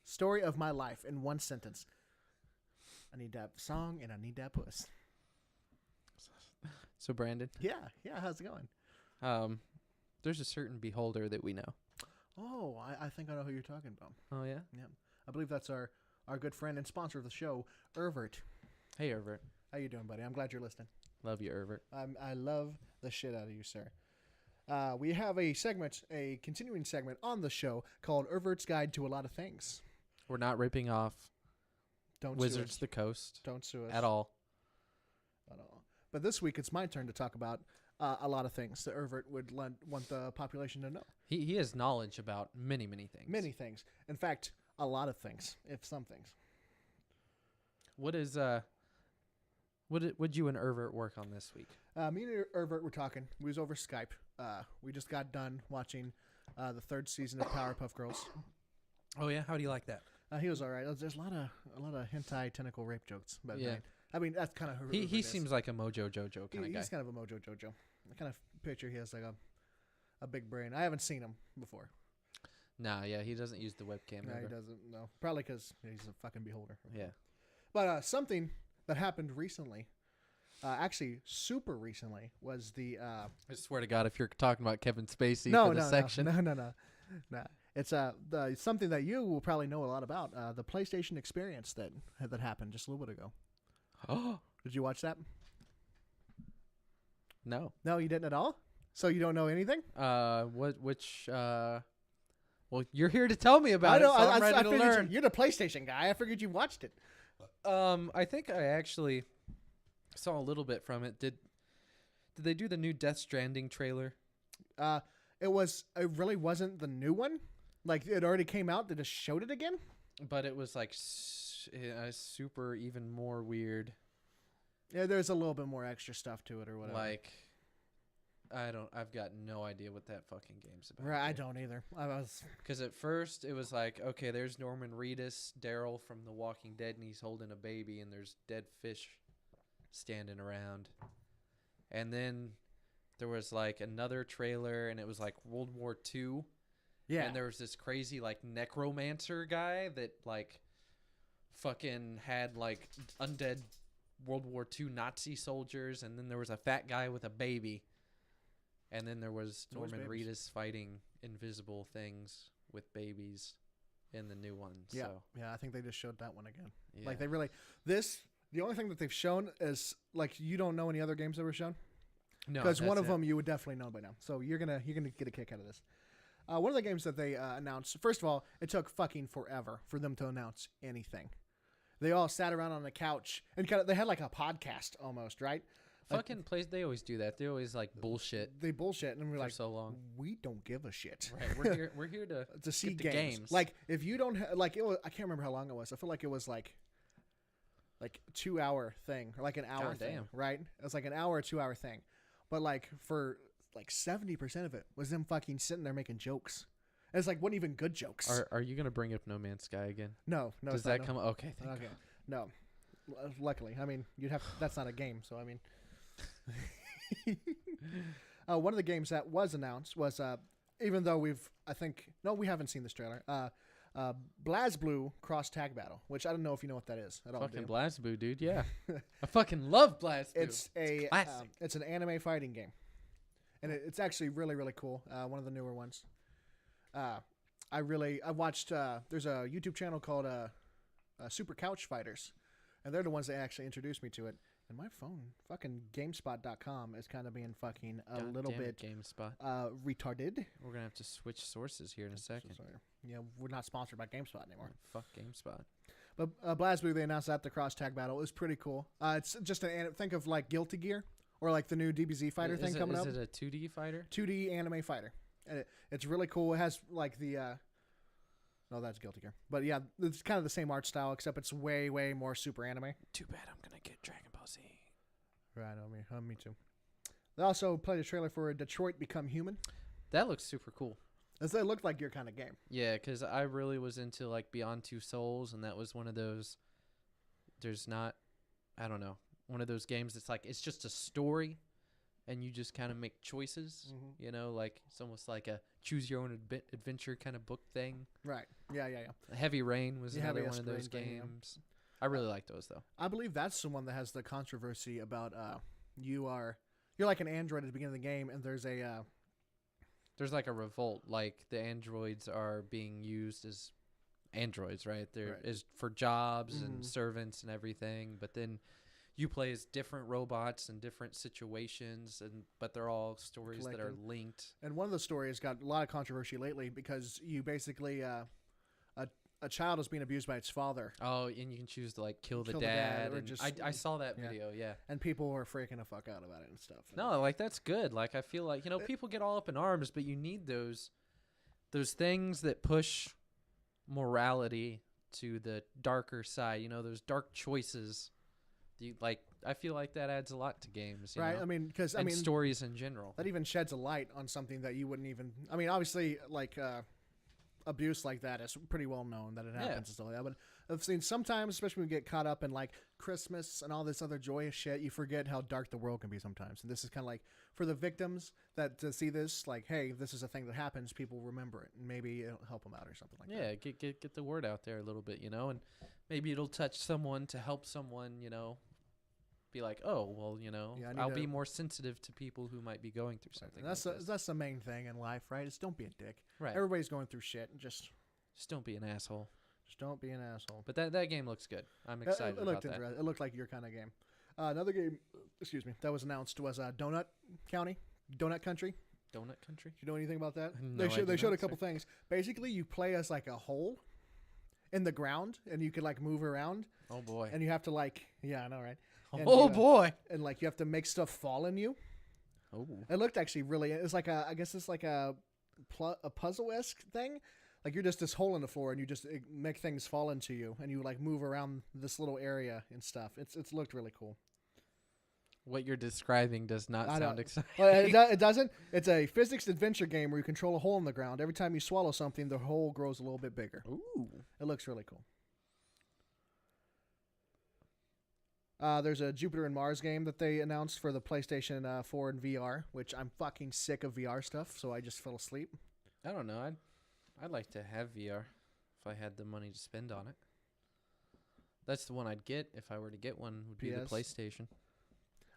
Story of my life in one sentence. I need that song, and I need that puss. So, Brandon, Yeah. How's it going? there's a certain beholder that we know. Oh, I think I know who you're talking about. Oh, yeah? Yeah, I believe that's our good friend and sponsor of the show, Ervert. Hey, Ervert. How you doing, buddy? I'm glad you're listening. Love you, Ervert. I love the shit out of you, sir. We have a continuing segment on the show called Ervert's Guide to a Lot of Things. We're not ripping off Don't Wizards sue us. of the Coast Don't sue us at all. At all. But this week it's my turn to talk about a lot of things that Ervert would want the population to know. He has knowledge about many, many things. Many things. In fact, a lot of things, if some things. What is would you and Ervert work on this week? Me and Ervert were talking. We was over Skype. We just got done watching the third season of Powerpuff Girls. Oh yeah, how do you like that? He was all right. There's a lot of hentai tentacle rape jokes, but Yeah. I mean, that's kind of who He it is. seems like a Mojo Jojo kind of guy. He's kind of a Mojo Jojo. I kind of picture he has like a big brain. I haven't seen him before. Nah, yeah, he doesn't use the webcam. No, he ever. doesn't. No, probably because he's a fucking beholder. Yeah. But something that happened recently, actually super recently, was the I swear to God, if you're talking about Kevin Spacey no, for the section, no. It's the something that you will probably know a lot about. The PlayStation experience that happened just a little bit ago. Oh Did you watch that? no. No, you didn't at all. So you don't know anything. Which? Well, you're here to tell me about it, so I'm ready to figured learn. you're the PlayStation guy. I figured you watched it. I think I actually saw a little bit from it. Did they do the new Death Stranding trailer? It really wasn't the new one. Like it already came out. They just showed it again. But it was like super even more weird. Yeah, there's a little bit more extra stuff to it or whatever. Like, I've got no idea what that fucking game's about. Right, I don't either. Because at first it was like, okay, there's Norman Reedus, Daryl from The Walking Dead, and he's holding a baby, and there's dead fish standing around. And then there was like another trailer, and it was like World War II. Yeah. And there was this crazy like necromancer guy that like fucking had like undead World War II Nazi soldiers, and then there was a fat guy with a baby. And then there was Norman Reedus fighting invisible things with babies in the new one. Yeah, So, yeah. I think they just showed that one again. yeah. Like the only thing that they've shown is like you don't know any other games that were shown No, because one that's of it. them you would definitely know by now. So you're gonna get a kick out of this. One of the games that they announced. First of all, it took fucking forever for them to announce anything. They all sat around on the couch and they had like a podcast almost, right? Fucking plays. They always do that. They always like bullshit They bullshit and we're for like, so long. we don't give a shit. Right. We're here to To see get the games. Like if you don't like it was, I can't remember how long it was. I feel like it was like 2 hour thing or like an hour God thing, damn. right? It was like an hour or 2 hour thing. But like for like 70% of it was them fucking sitting there making jokes. And it's like wasn't even good jokes. Are you gonna bring up No Man's Sky again? No, Does it's not, that no. come? Okay. Thank Okay. No. Luckily, I mean, that's not a game, so I mean one of the games that was announced was even though we haven't seen this trailer. BlazBlue Cross Tag Battle, which I don't know if you know what that is at all. Fucking do you? BlazBlue, dude. Yeah. I fucking love BlazBlue. It's classic. it's an anime fighting game, and it's actually really really cool. One of the newer ones. I watched. There's a YouTube channel called Super Couch Fighters, and they're the ones that actually introduced me to it. And my phone, fucking GameSpot.com, is kind of being fucking God little damn it, bit GameSpot. retarded. We're gonna have to switch sources here in a second. Sorry. Yeah, we're not sponsored by GameSpot anymore. Fuck GameSpot. But BlazBlue, they announced that the Cross Tag Battle. It was pretty cool. It's just think of like Guilty Gear or like the new DBZ fighter thing coming up. Is it a 2D fighter? 2D anime fighter. And it's really cool. It has like the no, that's Guilty Gear. But yeah, it's kind of the same art style except it's way way more super anime. Too bad I'm gonna get Dragon Ball Z. Right, me too. They also played a trailer for Detroit Become Human. That looks super cool. As it looked like your kind of game. Yeah, because I really was into like Beyond Two Souls, and that was one of those. I don't know, one of those games that's like it's just a story, and you just kind of make choices. Mm-hmm. You know, like it's almost like a choose your own adventure kind of book thing. Right. Yeah. Heavy Rain was Yeah, another Heavy one of those Rain thing, games. I really like those though. I believe that's the one that has the controversy about you're like an android at the beginning of the game, and there's There's like a revolt, like the androids are being used as androids, right? There is for jobs and servants and everything, but then you play as different robots in different situations, but they're all stories that are linked. And one of the stories got a lot of controversy lately because you basically a child is being abused by its father. Oh, and you can choose to like kill the Kill dad. or And just- I saw that video, yeah. And people were freaking the fuck out about it and stuff. No, like that's good. Like I feel like, people get all up in arms, but you need those things that push morality to the darker side, those dark choices. I feel like that adds a lot to games, right? know? I mean, because stories in general. that even sheds a light on something that you wouldn't even. I mean, obviously, like abuse like that is pretty well known that it happens Yeah. and stuff like that. But I've seen sometimes, especially when we get caught up in like Christmas and all this other joyous shit, you forget how dark the world can be sometimes. And this is kind of like for the victims that to see this, like, hey, this is a thing that happens. People remember it, and maybe it'll help them out or something like that. Yeah, get the word out there a little bit, and maybe it'll touch someone to help someone, be like, oh, well, Yeah, I need I'll to- be more sensitive to people who might be going through something. And that's like this. that's the main thing in life, right? Is don't be a dick. Right. Everybody's going through shit, and just Don't be an asshole. don't be an asshole. But that game looks good. I'm excited it about looked that. interesting. It looked like your kind of game. Another game, excuse me, that was announced was Donut Country. Donut Country. Do you know anything about that? No, I They do showed a not, couple things. Basically, you play as like a hole in the ground, and you can like move around, Oh boy. and you have to like, yeah, I know, right? And Oh you, boy. And like you have to make stuff fall in you. Oh. It looked actually really. It's like I guess it's like a puzzle-esque thing. Like you're just this hole in the floor, and you just make things fall into you, and you like move around this little area and stuff. It's looked really cool. What you're describing does not I sound know. exciting. Well, it doesn't. It's a physics adventure game where you control a hole in the ground. Every time you swallow something, the hole grows a little bit bigger. Ooh. It looks really cool. There's a Jupiter and Mars game that they announced for the PlayStation 4 and VR, which I'm fucking sick of VR stuff, so I just fell asleep. I don't know. I'd like to have VR if I had the money to spend on it. That's the one I'd get if I were to get one. Would be the PS? PlayStation.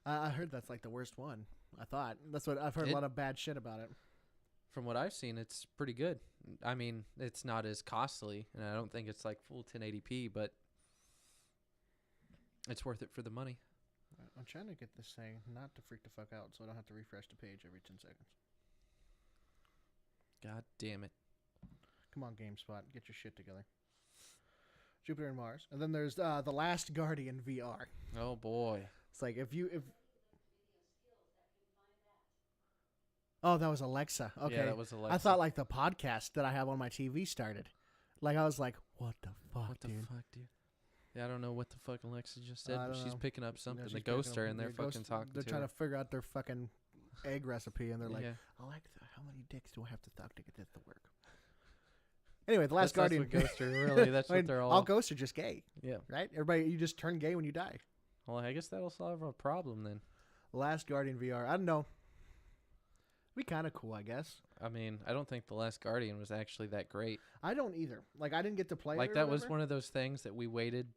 I heard that's like the worst one. I thought that's what I've heard a lot of bad shit about it. From what I've seen, it's pretty good. I mean, it's not as costly, and I don't think it's like full 1080p, but it's worth it for the money. I'm trying to get this thing not to freak the fuck out, so I don't have to refresh the page every 10 seconds. God damn it. Come on, GameSpot, get your shit together. Jupiter and Mars, and then there's The Last Guardian VR. Oh boy. It's like if oh, that was Alexa. Okay, Yeah, that was Alexa. I thought like the podcast that I have on my TV started. Like I was like, what the fuck, What the dude? fuck, dude? Yeah, I don't know what the fuck Alexa just said, I but don't she's know. picking up something. she's The picking ghosts up- are in there the fucking ghost- talking They're to trying her. to figure out their fucking egg recipe, and they're like, Yeah. Alexa, how many dicks do I have to suck to get this to work? Anyway, The Last That's Guardian. what ghosts are really. That's I mean, what they're all. all ghosts are just gay, Yeah. right? Everybody, you just turn gay when you die. Well, I guess that'll solve our problem then. Last Guardian VR. I don't know. Be kind of cool, I guess. I mean, I don't think The Last Guardian was actually that great. I don't either. Like I didn't get to play it. Like or that was whatever. one of those things that we waited,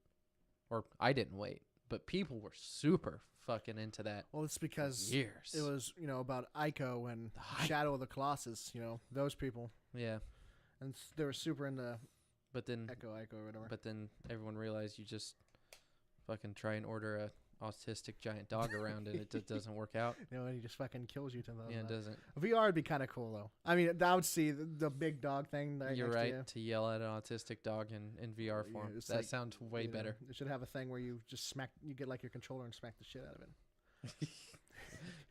or I didn't wait, but people were super fucking into that. Well, it's because Years. it was, about Ico and hype. Shadow of the Colossus. Those people, Yeah, and they were super into but then Ico or whatever. but then everyone realized you just fucking try and order a autistic giant dog around and it just doesn't work out. and he just fucking kills you to the. Yeah, it doesn't. VR would be kind of cool though. I mean, I would see the big dog thing. Right You're next right To you. to yell at an autistic dog in VR Yeah, form. it's That like, sounds way better. It should have a thing where you just smack. You get like your controller and smack the shit out of it.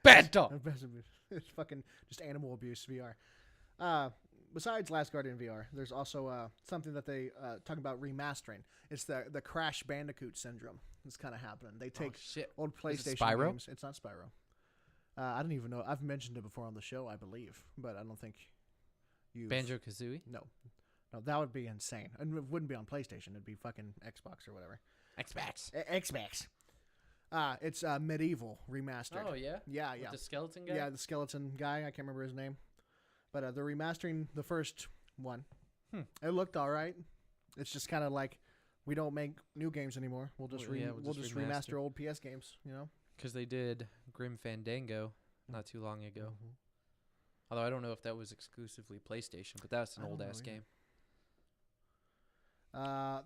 Bad dog. It's fucking just animal abuse VR. Besides Last Guardian VR, there's also something that they talk about remastering. It's the Crash Bandicoot syndrome. It's kind of happening. They take Shit. old Is it PlayStation Spyro? games. It's not Spyro. I don't even know. I've mentioned it before on the show, I believe, but I don't think you. Banjo Kazooie. No, that would be insane, and it wouldn't be on PlayStation. It'd be fucking Xbox or whatever. Xbox. Xbox. It's Medieval remastered. Oh yeah. Yeah, With yeah. the skeleton guy. Yeah, the skeleton guy. I can't remember his name. But they're remastering the first one. It looked all right. It's just kind of like we don't make new games anymore. We'll just We'll just remaster. remaster old PS games. Because they did Grim Fandango not too long ago. Mm-hmm. Although I don't know if that was exclusively PlayStation, but that's an I don't old know ass either. game.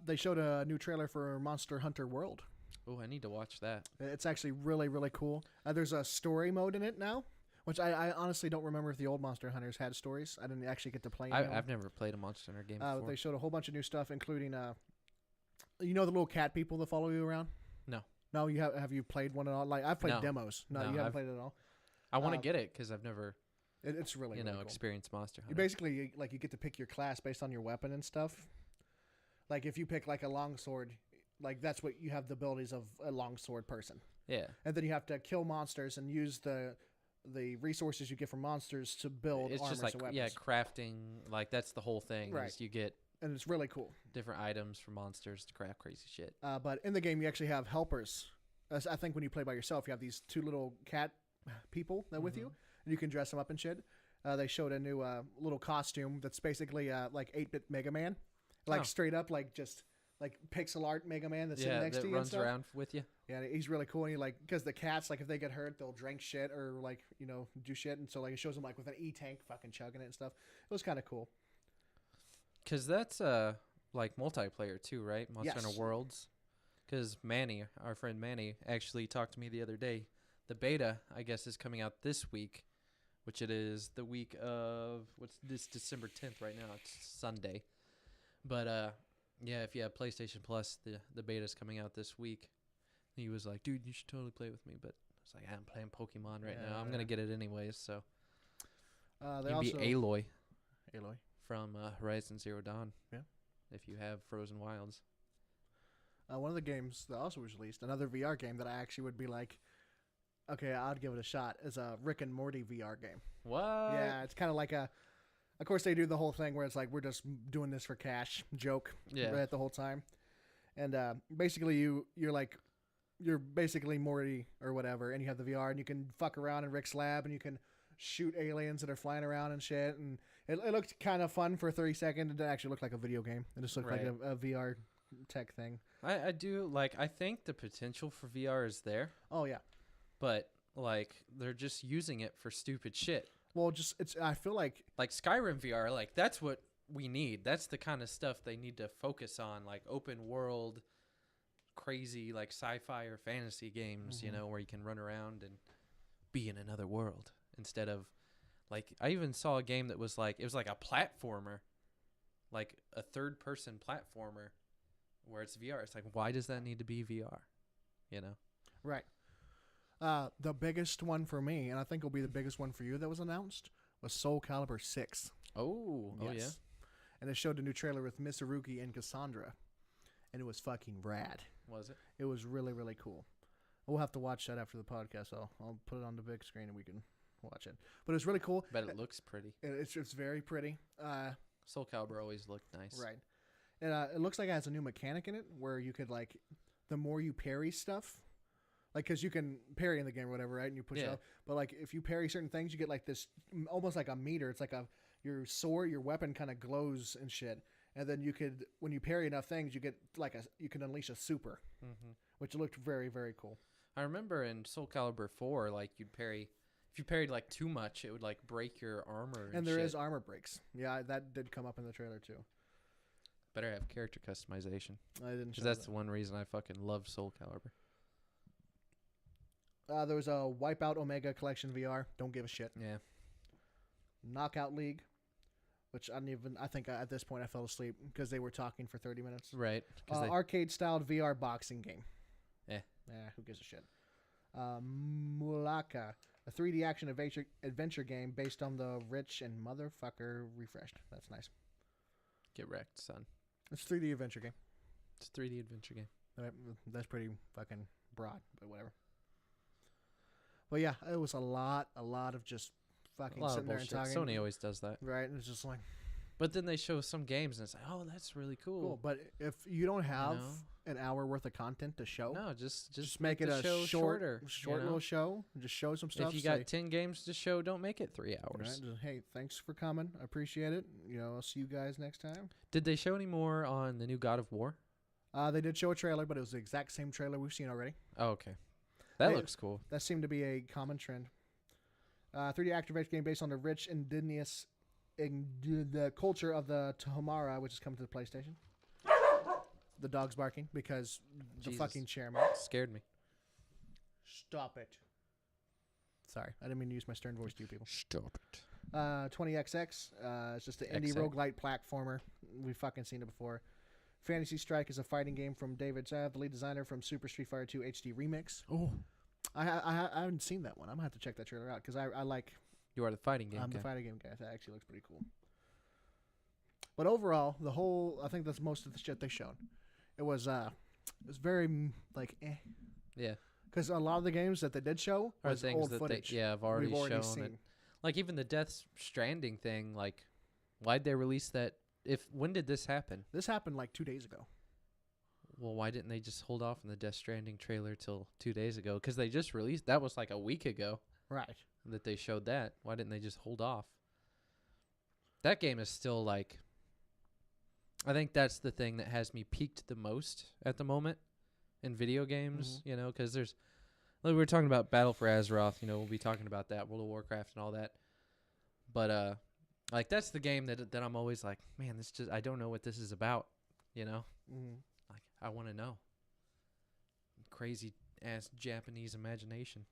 They showed a new trailer for Monster Hunter World. Oh, I need to watch that. It's actually really, really cool. There's a story mode in it now, which I honestly don't remember if the old Monster Hunters had stories. I didn't actually get to play any of them. I've never played a Monster Hunter game before. They showed a whole bunch of new stuff, including the little cat people that follow you around. No, you have you played one at all? Like I've played No. demos. No, No, you haven't I've- played it at all. I want to uh, get it because I've never, It's really really cool. experienced Monster You Hunter. basically you get to pick your class based on your weapon and stuff. Like if you pick like a longsword, like that's what you have the abilities of a longsword person. Yeah. And then you have to kill monsters and use the the resources you get from monsters to build It's armors just like and weapons. crafting. Like that's the whole thing. Right. Is you get And it's really cool. different items for monsters to craft crazy shit. But in the game, you actually have helpers. As I think when you play by yourself, you have these 2 little cat people that with you, and you can dress them up and shit. They showed a new little costume that's basically like 8-bit Mega Man, like straight up, like just like pixel art Mega Man that's sitting next that to you. runs and stuff. around with you. Yeah, he's really cool. And he like because the cats like if they get hurt, they'll drink shit or like do shit, and so like it shows them like with an E-tank fucking chugging it and stuff. It was kind of cool. Cause that's like multiplayer too, right? Monster Hunter Yes. Worlds. Cause Manny, our friend Manny, actually talked to me the other day. The beta, I guess, is coming out this week, which it is the week of what's this December 10th right now. It's Sunday. But yeah, if you have PlayStation Plus, the beta's coming out this week. He was like, "Dude, you should totally play with me." But I was like, "I'm playing Pokemon right now. I'm gonna get it anyways." So They you also be Aloy Aloy. from Horizon Zero Dawn. Yeah. If you have Frozen Wilds. One of the games that also was released, another VR game that I actually would be like, okay, I'd give it a shot, is a Rick and Morty VR game. What? Yeah, it's kind of like a. Of course, they do the whole thing where it's like we're just doing this for cash joke right the whole time, and basically you're basically Morty or whatever, and you have the VR and you can fuck around in Rick's lab and you can shoot aliens that are flying around and shit, and it looked kind of fun for 30 seconds. It didn't actually look like a video game. It just looked like a VR tech thing. I do like. I think the potential for VR is there, Oh yeah. but like they're just using it for stupid shit. Well, I feel like Skyrim VR, like that's what we need. That's the kind of stuff they need to focus on, like open world, crazy like sci-fi or fantasy games, where you can run around and be in another world instead of like I even saw a game that was like it was like a platformer, like a third-person platformer, where it's VR. It's like why does that need to be VR? right. The biggest one for me, and I think will be the biggest one for you that was announced, was Soul Calibur 6. Oh yeah. And it showed a new trailer with Mitsurugi and Cassandra, and it was fucking rad. Was it? It was really, really cool. We'll have to watch that after the podcast. I'll put it on the big screen and we can watch it. But it's really cool. But it looks pretty. It's very pretty. Soul Calibur always looked nice. Right. And it looks like it has a new mechanic in it where you could like, the more you parry stuff, like because you can parry in the game or whatever, right? And you push it up. But like if you parry certain things, you get like this almost like a meter. It's like your sword, your weapon kind of glows and shit. And then you could, when you parry enough things, you get like you can unleash a super, which looked very, very cool. I remember in Soul Calibur 4, like you'd parry. If you parried like too much, it would like break your armor. And there shit. is armor breaks. Yeah, that did come up in the trailer too. Better have character customization. I didn't. Because that's the one reason I fucking love Soul Calibur. There was a Wipeout Omega Collection VR. Don't give a shit. Yeah. Knockout League, which I think at this point I fell asleep because they were talking for 30 minutes. Right. Arcade-styled VR boxing game. Eh. Who gives a shit? Mulaka, a 3D action adventure game based on the Rich and Motherfucker refreshed. That's nice. Get wrecked, son. It's a 3D adventure game. It's a 3D adventure game. That's pretty fucking broad, but whatever. But yeah, it was a lot of just fucking sitting there and talking. Sony always does that. Right, and it's just like... But then they show some games and it's like, oh, that's really cool. But if you don't have an hour worth of content to show... No, just make it a show shorter. Little show. Just show some stuff. If you got 10 games to show, don't make it 3 hours. Right, just, hey, thanks for coming. I appreciate it. I'll see you guys next time. Did they show any more on the new God of War? They did show a trailer, but it was the exact same trailer we've seen already. Oh, okay. That looks cool. That seemed to be a common trend. 3D activation game based on the rich, indigenous the culture of the Tomara, which is coming to the PlayStation. The dog's barking because the fucking chairman scared me. Stop it. Sorry, I didn't mean to use my stern voice to you people. Stop it. 20XX. It's just an indie roguelite platformer. We've fucking seen it before. Fantasy Strike is a fighting game from David Zav, the lead designer from Super Street Fighter 2 HD Remix. Oh. I haven't seen that one. I'm going to have to check that trailer out because I like... You are the fighting game guy. I'm the fighting game guy. That actually looks pretty cool. But overall, I think that's most of the shit they showed. It was very, like, eh. Yeah. Because a lot of the games that they did show Or was things old that footage. I've already we've already shown seen. it. Like even the Death Stranding thing, like why'd they release that? When did this happen? This happened like 2 days ago. Well, why didn't they just hold off on the Death Stranding trailer till 2 days ago? Because they just released, that was like a week ago Right. that they showed that. Why didn't they just hold off? That game is still like, I think that's the thing that has me peaked the most at the moment in video games, Mhm. you know, because there's, like we were talking about Battle for Azeroth, you know, we'll be talking about that, World of Warcraft and all that. But, like, that's the game that I'm always like, man, I don't know what this is about, you know? Mm-hmm. Like, I want to know. Crazy ass Japanese imagination.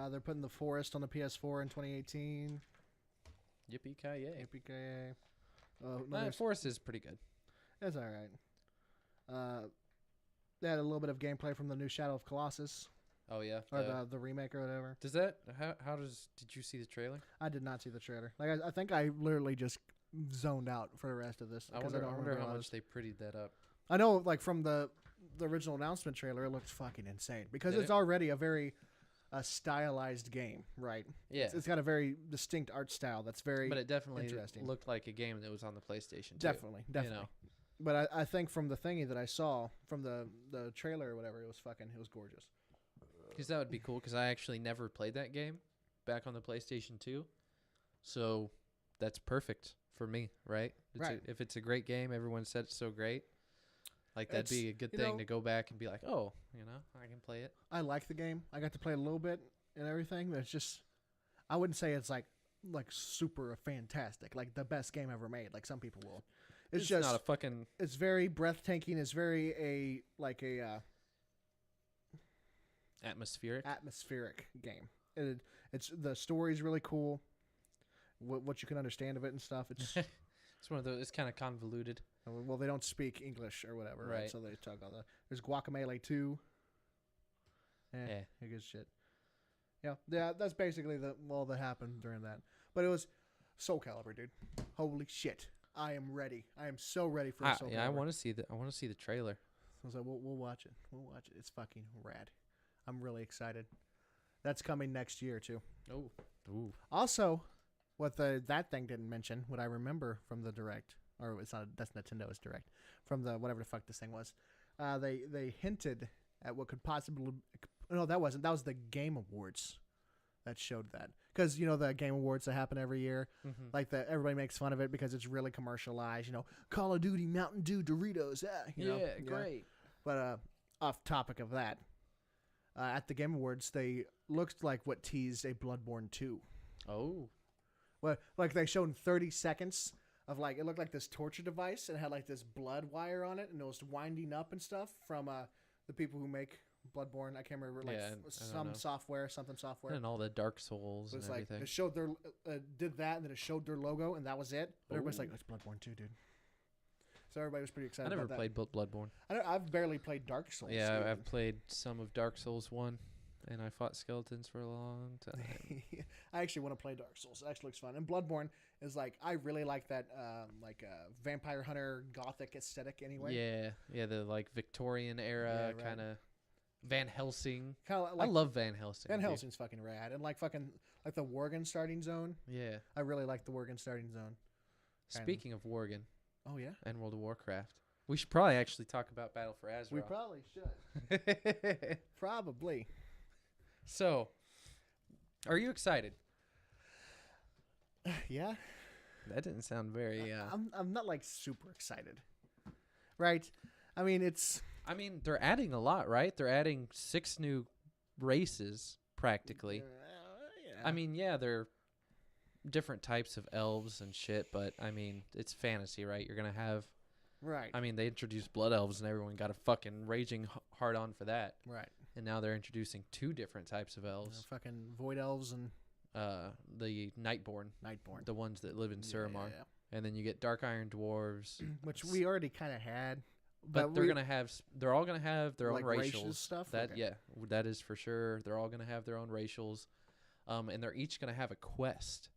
They're putting The Forest on the PS4 in 2018. Yippee-ki-yay. APK. No, Forest is pretty good. That's all right. They had a little bit of gameplay from the new Shadow of Colossus, Oh, yeah. or the remake or whatever. Does that, did you see the trailer? I did not see the trailer. Like I think I literally just zoned out for the rest of this I because wonder, I don't how remember much they prettied that up. I know, like from the original announcement trailer, it looks fucking insane because Did it's it? already a very stylized game, right? Yeah. It's got a very distinct art style that's very But it definitely interesting. looked like a game that was on the PlayStation 2. definitely. You know? But I think from the thingy that I saw from the trailer or whatever, it was gorgeous. Because that would be cool, because I actually never played that game back on the PlayStation 2. So that's perfect for me, right? Right. If it's a great game, everyone said it's so great. Like, that'd be a good you thing know- to go back and be like, oh, you know, I can play it. I like the game. I got to play a little bit and everything. But it's just, I wouldn't say it's like super fantastic, like the best game ever made, like some people will. It's just not a fucking... it's very breathtaking. It's very atmospheric. atmospheric game. It's the story's really cool. What you can understand of it and stuff. It's It's one of those... It's kind of convoluted. well, they don't speak English or whatever, right? Right. So they talk all the. There's Guacamelee 2. Yeah. Good shit. Yeah. That's basically all that happened during that. But it was Soul Calibur, dude. Holy shit! I am ready. I am so ready for Soul Calibur. I want to see the trailer. I was like, we'll watch it. We'll watch it. It's fucking rad. I'm really excited. That's coming next year too. Oh. Ooh. Also, what that thing didn't mention, what I remember from the direct, or it's not, that's Nintendo's direct, from the whatever the fuck this thing was, they hinted at what could possibly. No, that wasn't. That was the Game Awards that showed that. Because, you know, the Game Awards that happen every year, Mm-hmm. like everybody makes fun of it because it's really commercialized. You know, Call of Duty, Mountain Dew, Doritos. You know? Great. But off topic of that, at the Game Awards, they looked like what teased a Bloodborne 2. Oh. Well, like they showed 30 seconds of like, it looked like this torture device and it had like this blood wire on it and it was winding up and stuff from the people who make Bloodborne. I can't remember, like Yeah, I don't some know. software, something software. And all the Dark Souls It was and like everything. it showed their did that and then it showed their logo and that was it. But everybody's like, Ooh. it's Bloodborne 2, dude. So everybody was pretty I excited never about that. played Bloodborne. I've barely played Dark Souls. Yeah, dude. I've played some of Dark Souls 1, and I fought skeletons for a long time. I actually want to play Dark Souls. It actually looks fun. And Bloodborne is like, I really like that vampire hunter gothic aesthetic anyway. Yeah, the like Victorian era Yeah, right. kind of Van Helsing. Kind of I like love Van Helsing. Van dude. Helsing's fucking rad. And like the Worgen starting zone. Yeah. I really like the Worgen starting zone. Kinda. Speaking of Worgen Oh yeah? and World of Warcraft, we should probably actually talk about Battle for Azeroth. We probably should. Probably. So, are you excited? Yeah. That didn't sound very. I'm not like super excited. Right? I mean, it's I mean, they're adding a lot, right? They're adding 6 new races practically. yeah. I mean, yeah, they're different types of elves and shit, but I mean, it's fantasy, right? You're gonna have. right. I mean, they introduced blood elves, and everyone got a fucking raging hard on for that. right. And now they're introducing 2 different types of elves. Fucking void elves and The Nightborn, Nightborn. the ones that live in Suramar, Yeah. and then you get Dark Iron dwarves. Which we already kind of had. But they're gonna have. They're all gonna have their own like racials. racial stuff? That Okay. yeah, that is for sure. They're all gonna have their own racials, and they're each gonna have a quest.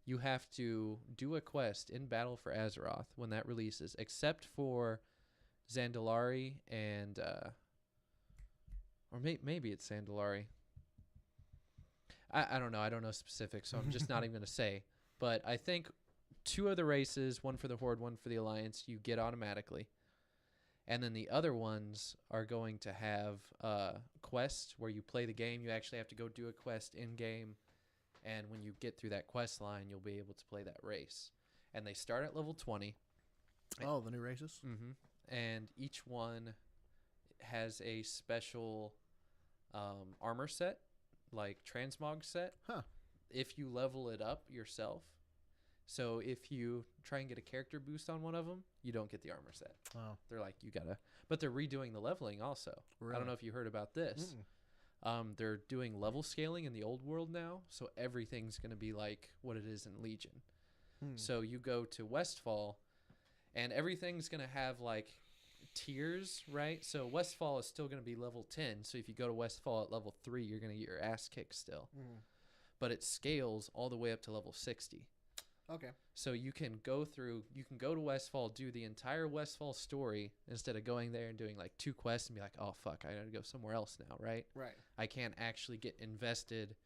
You have to do a quest in Battle for Azeroth when that releases, except for Zandalari and or maybe it's Sandalari. I don't know. I don't know specifics, so I'm just not even going to say. But I think 2 of the races, one for the Horde, one for the Alliance, you get automatically. And then the other ones are going to have quests where you play the game. You actually have to go do a quest in-game. And when you get through that quest line, you'll be able to play that race. And they start at level 20. Oh, the new races? Mm-hmm. And each one has a special armor set, like transmog set. Huh. If you level it up yourself. So if you try and get a character boost on one of them, you don't get the armor set. Oh. They're like, you gotta. But they're redoing the leveling also. Really? I don't know if you heard about this. They're doing level scaling in the old world now. So everything's going to be like what it is in Legion. So you go to Westfall, and everything's going to have like tiers, right? So Westfall is still going to be level 10. So if you go to Westfall at level 3, you're going to get your ass kicked still. But it scales all the way up to level 60. Okay. So you can go to Westfall, do the entire Westfall story instead of going there and doing like 2 quests and be like, oh, fuck, I got to go somewhere else now, right? Right. I can't actually get invested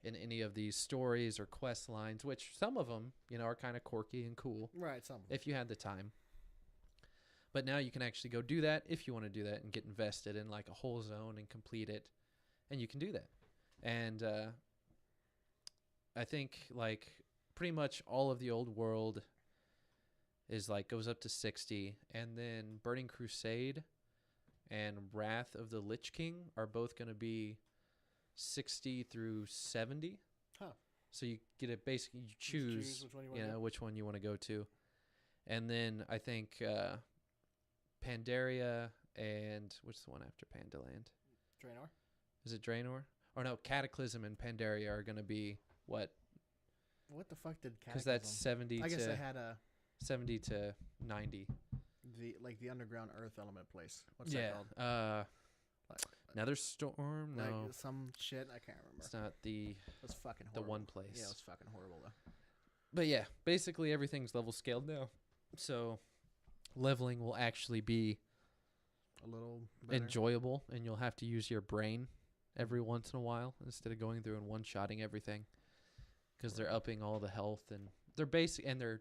in any of these stories or quest lines, which some of them, are kind of quirky and cool. Right, some. If you had the time. But now you can actually go do that if you want to do that and get invested in like a whole zone and complete it. And you can do that. And I think like pretty much all of the old world is like goes up to 60. And then Burning Crusade and Wrath of the Lich King are both going to be 60 through 70. Huh. So you get it basically, you choose which one you want to go to. And then I think Pandaria and what's the one after Pandaland? Draenor? Is it Draenor? Or no, Cataclysm and Pandaria are going to be what? What the fuck did Cataclysm? Because that's 70 I guess to they had a 70 to 90. the underground earth element place. What's that called? Like, Nether Storm? No. Like some shit. I can't remember. It's not the It was fucking the horrible. one place. Yeah, it was fucking horrible though. But yeah, basically everything's level scaled now. So leveling will actually be A little better. enjoyable, and you'll have to use your brain every once in a while instead of going through and one-shotting everything, because they're upping all the health, and they're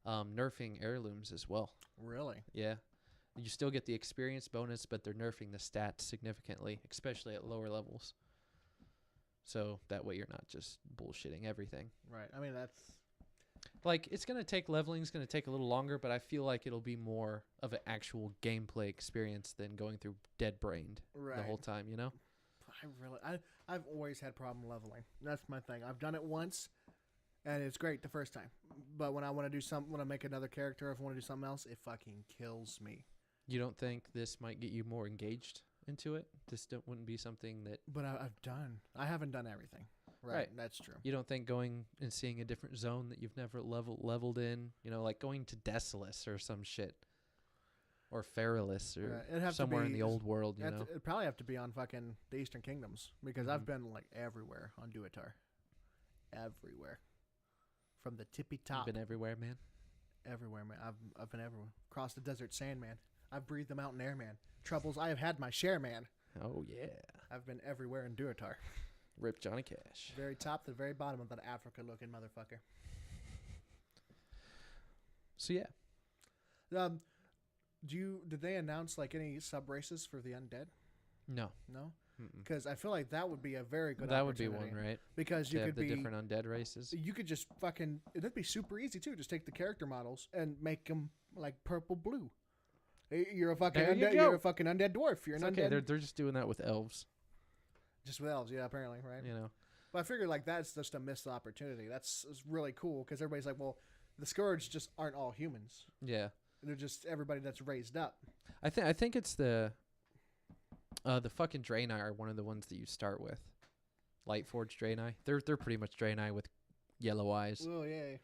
nerfing heirlooms as well. Really? Yeah. You still get the experience bonus, but they're nerfing the stats significantly, especially at lower levels. So that way you're not just bullshitting everything. Right. I mean, that's... Like, it's going to take leveling's going to take a little longer, but I feel like it'll be more of an actual gameplay experience than going through dead brained the whole time, I've always had problem leveling. That's my thing. I've done it once, and it's great the first time. But when I want to do something, when I make another character, if I want to do something else, it fucking kills me. You don't think this might get you more engaged into it? This wouldn't be something that... But I haven't done everything. Right. That's true. You don't think going and seeing a different zone that you've never leveled in, like going to Desolace or some shit, or Feralus or somewhere in the old world, It'd probably have to be on fucking the Eastern Kingdoms, because I've been like everywhere on Duatar. Everywhere. From the tippy top. You've been everywhere, man. Everywhere, man. I've been everywhere. Across the desert sand, man. I've breathed the mountain air, man. Troubles I have had my share, man. Oh yeah. I've been everywhere in Duatar. Rip Johnny Cash. Very top to the very bottom of that Africa-looking motherfucker. So yeah. Did they announce like any sub races for the undead? No. No. Because I feel like that would be a very good. That would be opportunity. one, right? Because you to could have the be different undead races. You could just fucking. It'd be super easy too. Just take the character models and make them like purple blue. You're a fucking There you undead. go. You're a fucking undead dwarf. You're an It's undead. okay. They're just doing that with elves. Just with elves, yeah, apparently, right? But I figured like that's just a missed opportunity. That's really cool because everybody's like, well, the Scourge just aren't all humans. Yeah. They're just everybody that's raised up. I think it's the fucking Draenei are one of the ones that you start with. Lightforged Draenei. They're pretty much Draenei with yellow eyes. Oh yeah.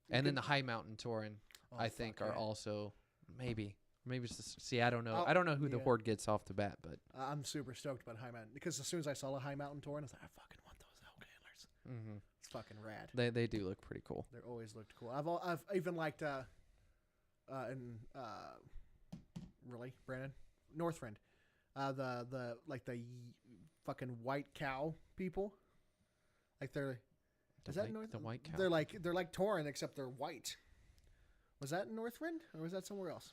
And then the High Mountain Tauren, I think, are also maybe it's just, see, I don't know. I don't know who the Horde gets off the bat, but I'm super stoked about High Mountain because as soon as I saw a High Mountain Tauren, I was like, I fucking want those elk antlers. mm-hmm. It's fucking rad. They do look pretty cool. They're always looked cool. I've even liked really Brandon Northrend. The fucking white cow people. Like The white cow. They're like Tauren except they're white. Was that in Northrend or was that somewhere else?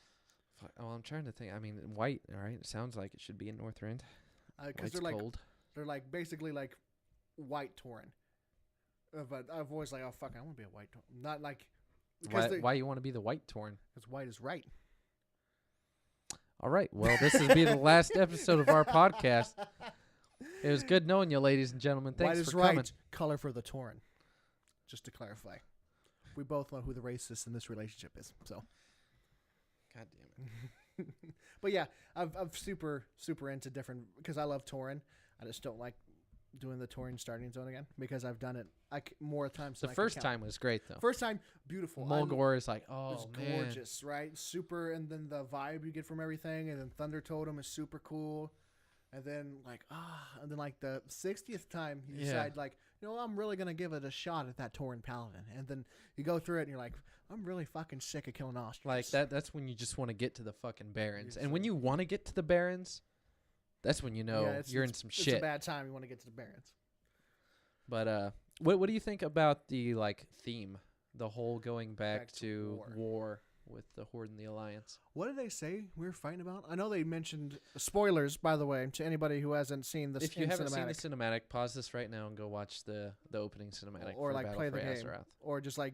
Well, I'm trying to think. I mean, white. All right, it sounds like it should be in Northrend. Because White's cold. they're like basically like white Tauren. But I've always like, oh fuck, I want to be a white Tauren. Not like Why you want to be the white Tauren? Because white is right. All right. Well, this will be the last episode of our podcast. It was good knowing you, ladies and gentlemen. Thanks white is for right. coming. Color for the Tauren. Just to clarify, we both know who the racist in this relationship is. So, God damn it. But yeah, I'm super into different because I love Tauren. I just don't like doing the Tauren starting zone again because I've done it more times. The than first I can time was great though. First time, beautiful. Mulgore is like, oh it's man, gorgeous, right? Super, and then the vibe you get from everything, and then Thunder Totem is super cool. And then and then like the 60th time you decide like, you know, I'm really gonna give it a shot at that Tauren Paladin, and then you go through it and you're like, I'm really fucking sick of killing ostriches. like that's when you just want to get to the fucking Barrens, and when you want to get to the Barrens, that's when you know you're in some shit. It's a bad time. You want to get to the Barrens. But what do you think about the like theme, the whole going back to war with the Horde and the Alliance? What did they say we were fighting about? I know they mentioned spoilers, by the way, to anybody who hasn't seen the. If you haven't seen the cinematic, pause this right now and go watch the opening cinematic, or for like Battle play for the game, Azeroth. or just like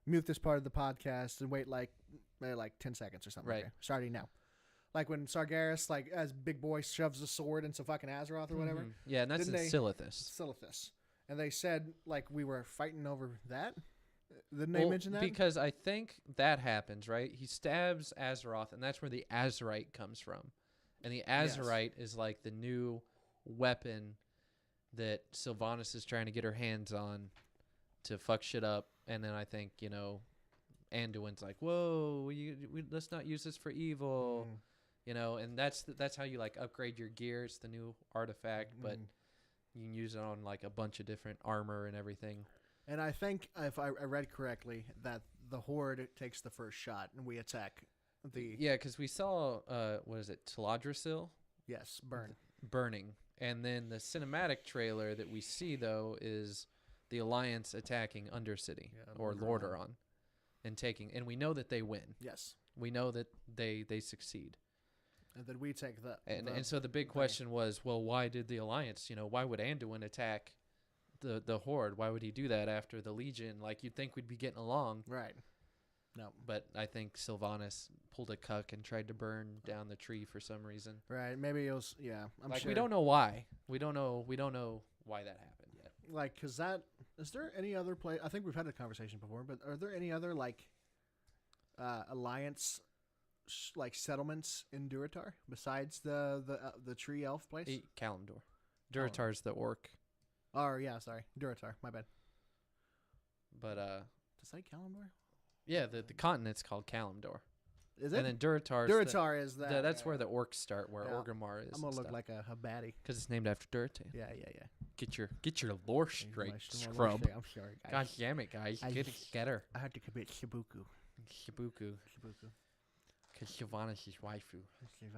mute this part of the podcast and wait like 10 seconds or something. Right, okay. Starting now. Like when Sargeras, like as Big Boy shoves a sword into fucking Azeroth or whatever. Yeah, and that's in Silithus. Silithus. And they said like we were fighting over that. Didn't they mention that? Because I think that happens, right? He stabs Azeroth, and that's where the Azerite comes from. And the Azerite is like the new weapon that Sylvanas is trying to get her hands on to fuck shit up. And then I think, you know, Anduin's like, whoa, let's not use this for evil. You know, and that's how you like upgrade your gear. It's the new artifact, but you can use it on like a bunch of different armor and everything. And I think if I read correctly that the Horde takes the first shot and we attack the... Yeah, because we saw, what is it, Telodrassil? Yes, Burning. And then the cinematic trailer that we see, though, is the Alliance attacking Undercity, or Lordaeron, and we know that they win. Yes. We know that they succeed. And then we take the... And so the big question was, well, why did the Alliance, you know, why would Anduin attack the Horde? Why would he do that after the Legion? Like, you'd think we'd be getting along. Right. No. But I think Sylvanas pulled a cuck and tried to burn down the tree for some reason. Right. Maybe it was, I'm sure. We don't know why. We don't know why that happened yet. Like, because is there any other place? I think we've had a conversation before, but are there any other, like, Alliance, like, settlements in Durotar besides the tree elf place? Kalimdor. Durotar's the orc. Oh, yeah, sorry. Durotar, my bad. But, Did I say Kalimdor? Yeah, the continent's called Kalimdor. Is it? And then Durotar is that. That's where the orcs start, where Orgrimmar is. I'm going to look like a baddie. Because it's named after Durotar. Yeah. Get your lore straight, scrub. I'm sorry, guys. God damn it, guys. Get her. I had to commit Shibuku. Because Sylvanas is waifu.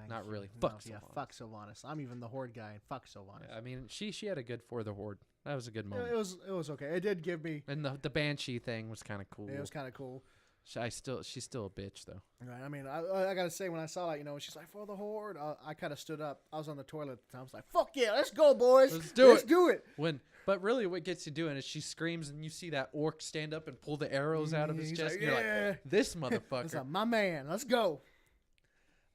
Not really. Fuck Sylvanas. Fuck Sylvanas. I'm even the Horde guy, and fuck Sylvanas. I mean, she had a good for the Horde. That was a good moment. It was okay. It did give me... And the Banshee thing was kind of cool. It was kind of cool. She's still a bitch, though. Right. I mean, I got to say, when I saw that, you know, she's like, for the Horde, I kind of stood up. I was on the toilet at the time. I was like, fuck yeah, let's go, boys. Let's do it. But really what gets you doing is she screams and you see that orc stand up and pull the arrows out of his chest. Like, and you're like, this motherfucker. It's like, my man, let's go.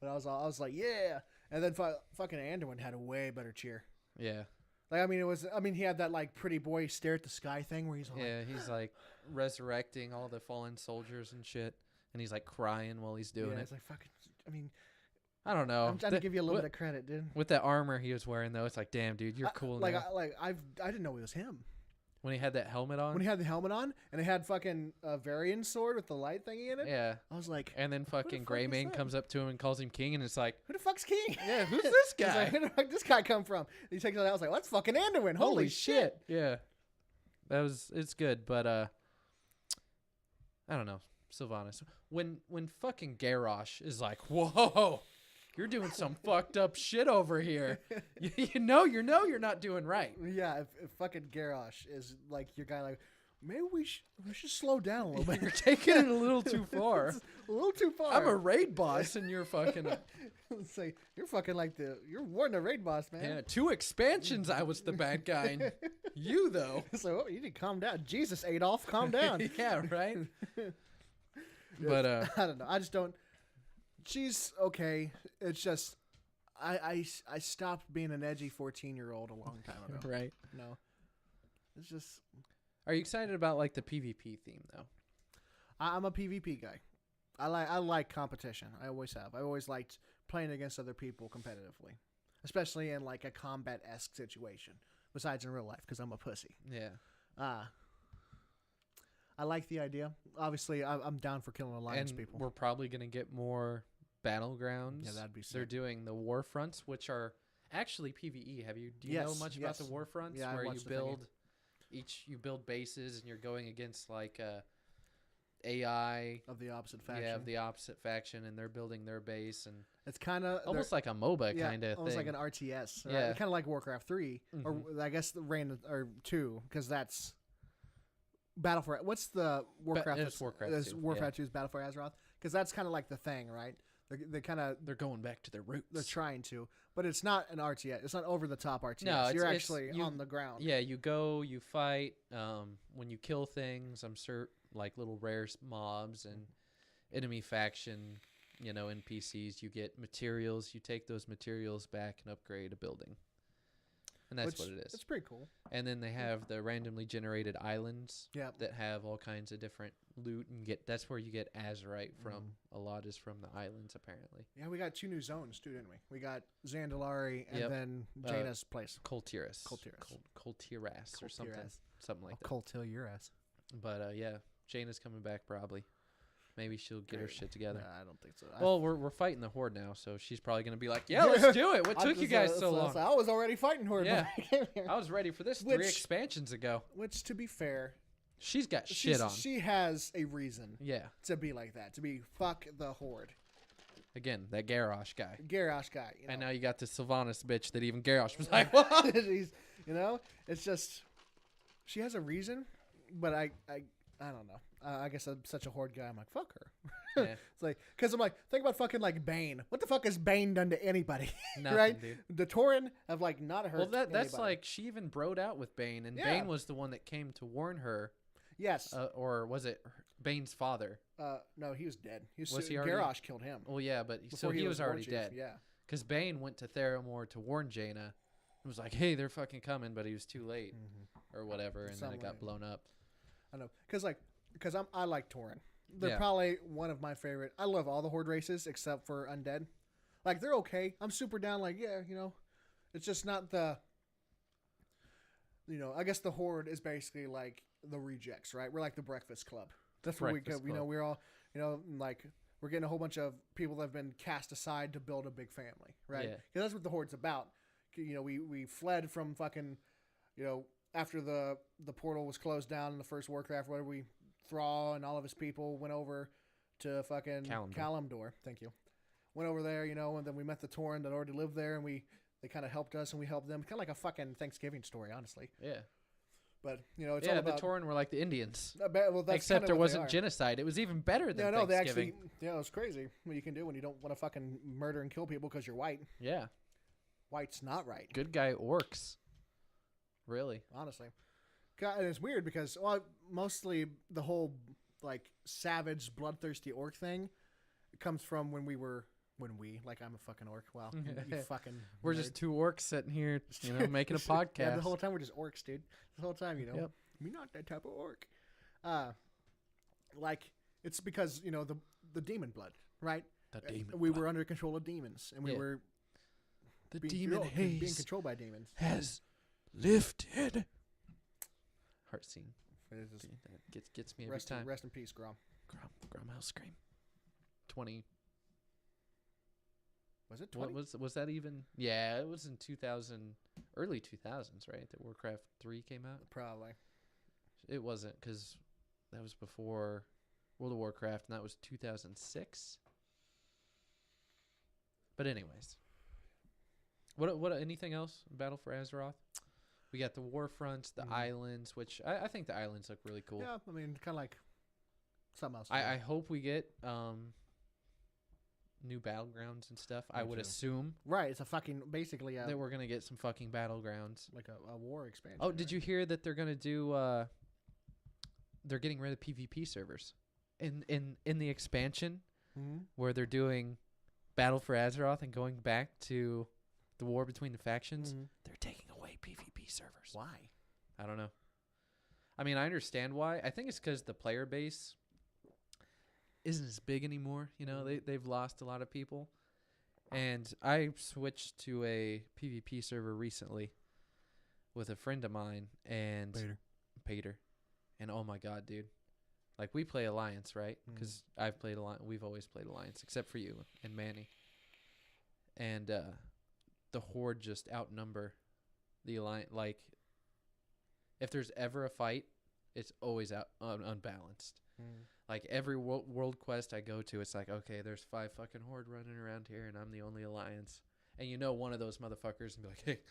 But I was like, yeah. And then fucking Anduin had a way better cheer. Yeah. Like, he had that, like, pretty boy stare at the sky thing where he's like... Yeah, he's, like, resurrecting all the fallen soldiers and shit. And he's, like, crying while he's doing it. It's like, fucking... I mean... I don't know. I'm trying to give you a little bit of credit, dude. With that armor he was wearing, though, it's like, damn, dude, you're cool now. I didn't know it was him. When he had that helmet on? When he had the helmet on, and it had fucking a Varian sword with the light thingy in it? Yeah. I was like... And then fucking Greymane comes up to him and calls him king, and it's like... Who the fuck's king? Yeah, who's this guy? Like, where the fuck this guy come from? And he takes it out. I was like, that's fucking Anduin. Holy shit. Yeah. It's good, but, I don't know. Sylvanas. When fucking Garrosh is like, whoa, you're doing some fucked up shit over here. You know you're not doing right. Yeah, if fucking Garrosh is like your guy, like maybe we should slow down a little bit. You're taking it a little too far. It's a little too far. I'm a raid boss, and you're fucking. It's like you're fucking like you're warning a raid boss, man. Yeah, 2 expansions. I was the bad guy. And you though. So you need to calm down. Jesus, Adolf, calm down. Yeah, right. But I don't know. I just don't. She's okay. It's just I stopped being an edgy 14-year-old a long time ago. Right. No, it's just. Are you excited about like the PvP theme though? I'm a PvP guy. I like competition. I always have. I always liked playing against other people competitively, especially in like a combat-esque situation. Besides in real life, because I'm a pussy. Yeah. I like the idea. Obviously, I'm down for killing alliance And people. we're probably gonna get more battlegrounds. Yeah, that'd be sick. They're doing the war fronts, which are actually PvE. Do you know much about the war fronts? Yeah, I where you watched the thingy. build bases and you're going against like AI Of the opposite faction. Yeah, of the opposite faction, and they're building their base, and It's kind of almost like a MOBA kind of thing. almost like an RTS. Right? Yeah. Kind of like Warcraft 3, or I guess the Reign or 2, because that's Battle for. What's the Warcraft? it's Warcraft 2, Warcraft 2 is Battle for Azeroth, because that's kind of like the thing, right? They kind of They're going back to their roots. they're trying to, but it's not an RTS. It's not over the top RTS. No, You're it's actually on the ground. Yeah, you go, you fight. When you kill things, I'm sure like little rare mobs and enemy faction, NPCs. You get materials. You take those materials back and upgrade a building, and that's what it is. It's pretty cool. And then they have the randomly generated islands Yeah. that have all kinds of different loot, and that's where you get Azerite from. A lot is from the islands, apparently. Yeah, we got 2 new zones too, didn't we? We got Zandalari and Yep. then Jaina's place. Coltiras. Coltiras. Coltiras or something. Coltiras. Something like that. Cold till your ass. But yeah, Jaina's coming back probably. Maybe she'll get her Great. shit together. Nah, I don't think so. Well, we're fighting the Horde now, so she's probably gonna be like, "Yeah, let's do it. What took you guys so long?" I was already fighting Horde. Yeah. when I came here. I was ready for this 3 Which- expansions ago. Which, to be fair, She's got shit on. she has a reason Yeah. to be like that. To be fuck the Horde. Again, that Garrosh guy. Garrosh guy. And now you got this Sylvanas bitch that even Garrosh was like, "What?" He's, it's just she has a reason, but I don't know. I guess I'm such a Horde guy. I'm like, fuck her. Yeah. It's like, because I'm like, think about fucking like Bane. What the fuck has Bane done to anybody? Nothing, right? dude. The Tauren have like not hurt. Well, that's anybody. like she even broed out with Bane, and Yeah. Bane was the one that came to warn her, yes. or was it Bane's father? No, he was dead. Was he already- Garrosh killed him. Well, yeah, but so before he was War already Chief. dead. Yeah. Because Bane went to Theramore to warn Jaina. It was like, "Hey, they're fucking coming," but he was too late, or whatever, and then Some it got way. blown up. I know, because I like Tauren. They're Yeah. probably one of my favorite. I love all the Horde races except for Undead. Like they're okay. I'm super down. Like it's just not the. I guess the Horde is basically like the rejects, right? We're like the Breakfast Club. That's where we go. Breakfast Club. We're all like we're getting a whole bunch of people that have been cast aside to build a big family, right? Yeah. Because that's what the Horde's about. We fled from fucking, after the portal was closed down in the first Warcraft, whatever, we Thrall and all of his people went over to fucking Kalimdor. Thank you. Went over there, and then we met the Tauren that already lived there, and they kind of helped us, and we helped them. Kind of like a fucking Thanksgiving story, honestly. Yeah. But it's Yeah, all about the Tauren were like the Indians, well, that's except kinda there what they wasn't are. genocide. It was even better than No, they Thanksgiving. actually, it was crazy what you can do when you don't want to fucking murder and kill people because you're white. Yeah, White's not right. good guy orcs. Really? Honestly. And it's weird because mostly the whole like savage, bloodthirsty orc thing comes from when I'm a fucking orc. Wow, you fucking. We're nerd. just 2 orcs sitting here, making a podcast. Yeah, the whole time we're just orcs, dude. The whole time, Yep. we're not that type of orc. Like it's because the demon blood, right? The demon We blood. were under control of demons, and we Yeah. were The being being controlled by demons. has lifted. Heart scene. It is- That gets me every time. Rest in peace, Grom. Gromhouse scream. 20. Was it What 20? was that even? Yeah, it was in 2000, early 2000s, right? That Warcraft 3 came out. Probably. It wasn't, because that was before World of Warcraft, and that was 2006. But anyways, what anything else? Battle for Azeroth. We got the war fronts, the islands, which I think the islands look really cool. Yeah, I mean, kind of like something else. I hope we get new battlegrounds and stuff. I would too. assume Right, it's a fucking basically that we're gonna get some fucking battlegrounds. like a war expansion. Oh, did you hear that they're gonna do? They're getting rid of PvP servers in the expansion where they're doing Battle for Azeroth and going back to the war between the factions. They're taking away PvP servers. Why? I don't know. I mean, I understand why. I think it's because the player base isn't as big anymore. You know, they've lost a lot of people. And I switched to a PvP server recently with a friend of mine and Pater. And oh my god, dude. Like, we play Alliance, right? Because I've played Alliance. We've always played Alliance, except for you and Manny. And the Horde just outnumber the Alliance. Like, if there's ever a fight, it's always unbalanced. Like, every world quest I go to, it's like, okay, there's 5 fucking Horde running around here, and I'm the only Alliance. And you know one of those motherfuckers and be like,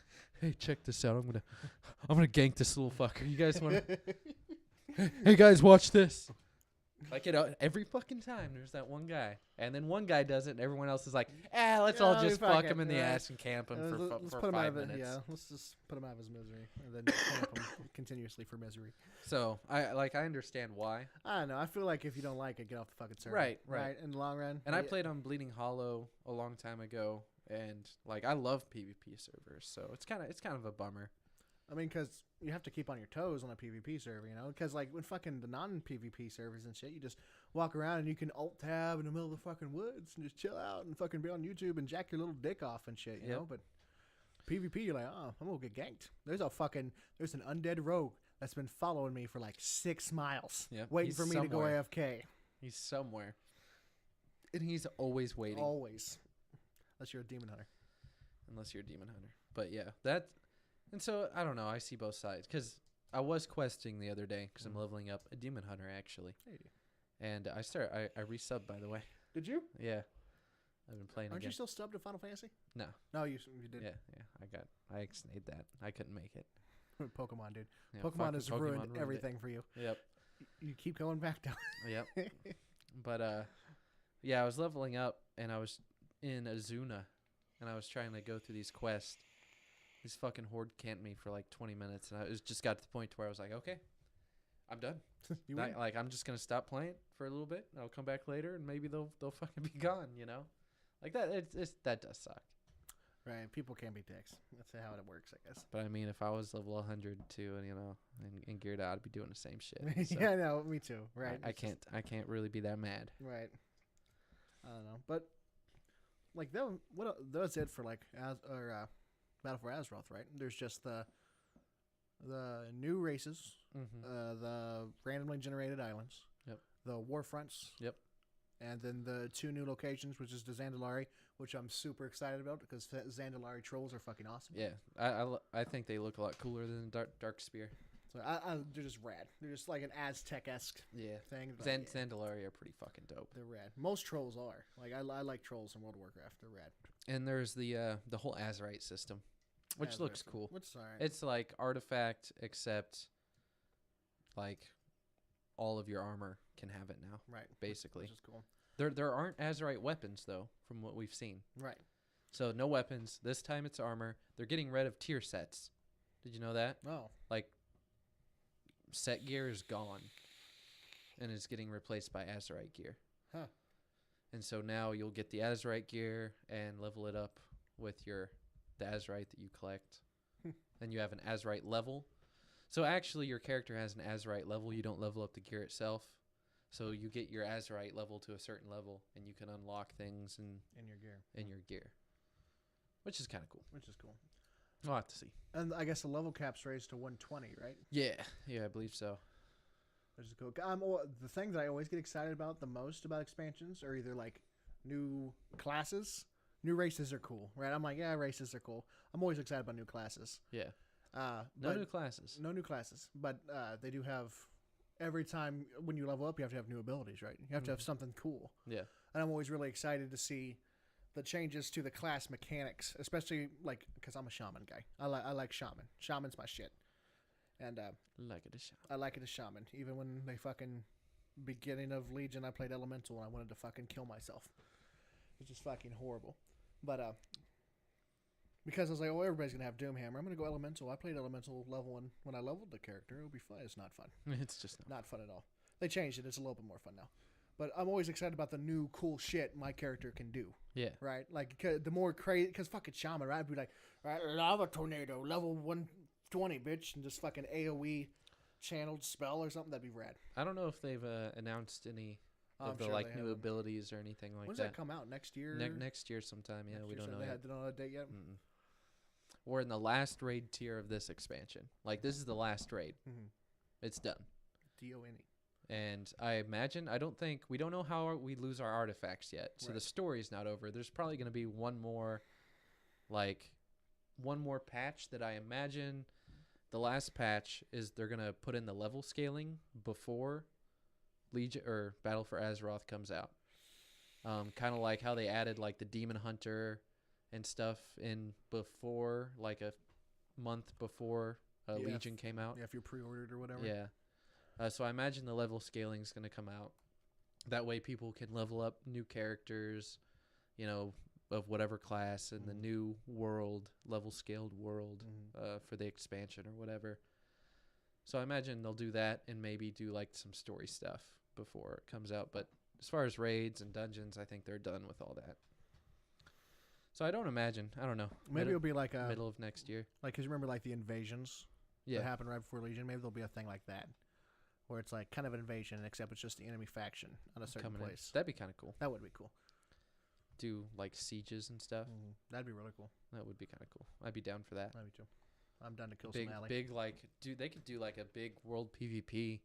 hey, check this out. I'm gonna gank this little fucker. You guys want to? Hey guys, watch this. Like, you know, every fucking time there's that one guy, and then one guy does it, and everyone else is like, let's all just fuck him in the ass and camp him for 5 minutes. Yeah, let's just put him out of his misery, and then camp him continuously for misery. So I understand why. I don't know. I feel like if you don't like it, get off the fucking server. Right. In the long run. And I played on Bleeding Hollow a long time ago, and like, I love PvP servers, so it's kind of a bummer. I mean, because you have to keep on your toes on a PvP server, you know? Because, like, when fucking the non-PvP servers and shit, you just walk around and you can alt-tab in the middle of the fucking woods and just chill out and fucking be on YouTube and jack your little dick off and shit, you know? But PvP, you're like, oh, I'm gonna get ganked. There's an undead rogue that's been following me for, like, 6 miles. Waiting for me to go AFK. He's somewhere. And he's always waiting. Always. Unless you're a demon hunter. But, yeah, that... And so, I don't know. I see both sides. Because I was questing the other day because I'm leveling up a demon hunter, actually. Hey. And I resubbed, by the way. Did you? Yeah. I've been playing Aren't again. you still subbed to Final Fantasy? No. No, you did. Yeah. I ex-nayed that. I couldn't make it. Pokemon, dude. Yeah, Pokemon has ruined everything for you. Yep. You keep going back down. Yep. But, yeah, I was leveling up, and I was in Azuna, and I was trying to go through these quests. This fucking Horde camped me for like 20 minutes, and I just got to the point where I was like, okay, I'm done. I'm just gonna stop playing for a little bit. And I'll come back later, and maybe they'll fucking be gone. You know, like that. That does suck. Right. People can be dicks. That's how it works, I guess. But I mean, if I was level 102 and and geared out, I'd be doing the same shit. So yeah, no, me too. Right. I can't really be that mad. Right. I don't know, but like that's it for like Battle for Azeroth, right? There's just the new races, the randomly generated islands, the war fronts, and then the 2 new locations, which is the Zandalari, which I'm super excited about because Zandalari trolls are fucking awesome. Yeah, I think they look a lot cooler than Dark Spear. So they're just rad. They're just like an Aztec-esque thing. Zandalari are pretty fucking dope. They're rad. Most trolls are. Like I like trolls in World of Warcraft. They're rad. And there's the whole Azerite system, which looks cool. Which is alright. It's like Artifact, except like all of your armor can have it now. Right. Basically. Which is cool. There aren't Azerite weapons though, from what we've seen. Right. So no weapons. This time it's armor. They're getting rid of tier sets. Did you know that? Oh. Like, set gear is gone, and it's getting replaced by Azerite gear. Huh. And so now you'll get the Azerite gear and level it up with the Azerite that you collect. Then you have an Azerite level. So actually your character has an Azerite level. You don't level up the gear itself. So you get your Azerite level to a certain level, and you can unlock things in your gear. Which is kind of cool. We'll have to see. And I guess the level cap's raised to 120, right? Yeah, I believe so. Which is cool. The thing that I always get excited about the most about expansions are either like new classes. New races are cool, right? I'm like, yeah, races are cool. I'm always excited about new classes. Yeah. No new classes. No new classes. But they do have, every time when you level up, you have to have new abilities, right? You have to have something cool. Yeah. And I'm always really excited to see the changes to the class mechanics, especially like because I'm a shaman guy. I like shaman. Shaman's my shit, and Like it a shot. I like it as shaman. Even when they fucking beginning of Legion, I played elemental and I wanted to fucking kill myself. It's just fucking horrible. But because I was like, oh, everybody's gonna have Doomhammer. I'm gonna go elemental. I played elemental level 1 when I leveled the character. It'll be fun. It's not fun. It's just Not fun at all. They changed it. It's a little bit more fun now. But I'm always excited about the new cool shit my character can do. Yeah. Right? Like, the more crazy... Because fucking shaman, right? I'd be like, all right, lava tornado, level 120, bitch. And just fucking AoE channeled spell or something. That'd be rad. I don't know if they've announced any I'm of the sure like they new have them. abilities or anything like When's that. that come out? Next year? Next year sometime. Yeah, Next we year, don't so know they yet. don't know a date yet? Mm-mm. We're in the last raid tier of this expansion. Like, this is the last raid. Mm-hmm. It's done. D-O-N-E. And I imagine, we don't know how we lose our artifacts yet. So Right. the story's not over. There's probably going to be one more patch that I imagine the last patch is they're going to put in the level scaling before Legion or Battle for Azeroth comes out. Kind of like how they added like the Demon Hunter and stuff in before, like a month before Yeah, Legion came out. Yeah, if you pre-ordered or whatever. Yeah. So I imagine the level scaling is going to come out. That way people can level up new characters, of whatever class in the new world, level scaled world for the expansion or whatever. So I imagine they'll do that and maybe do like some story stuff before it comes out. But as far as raids and dungeons, I think they're done with all that. So I don't know. Maybe it'll be like a... middle of next year. Like, because you remember like the invasions Yeah. that happened right before Legion? Maybe there'll be a thing like that. Where it's like kind of an invasion, except it's just the enemy faction on a certain Coming in. place. That'd be kind of cool. That would be cool. Do like sieges and stuff. That'd be really cool. That would be kind of cool. I'd be down for that. That'd be too. I'm done to kill Big, some alley. big like, dude, they could do like a big world PvP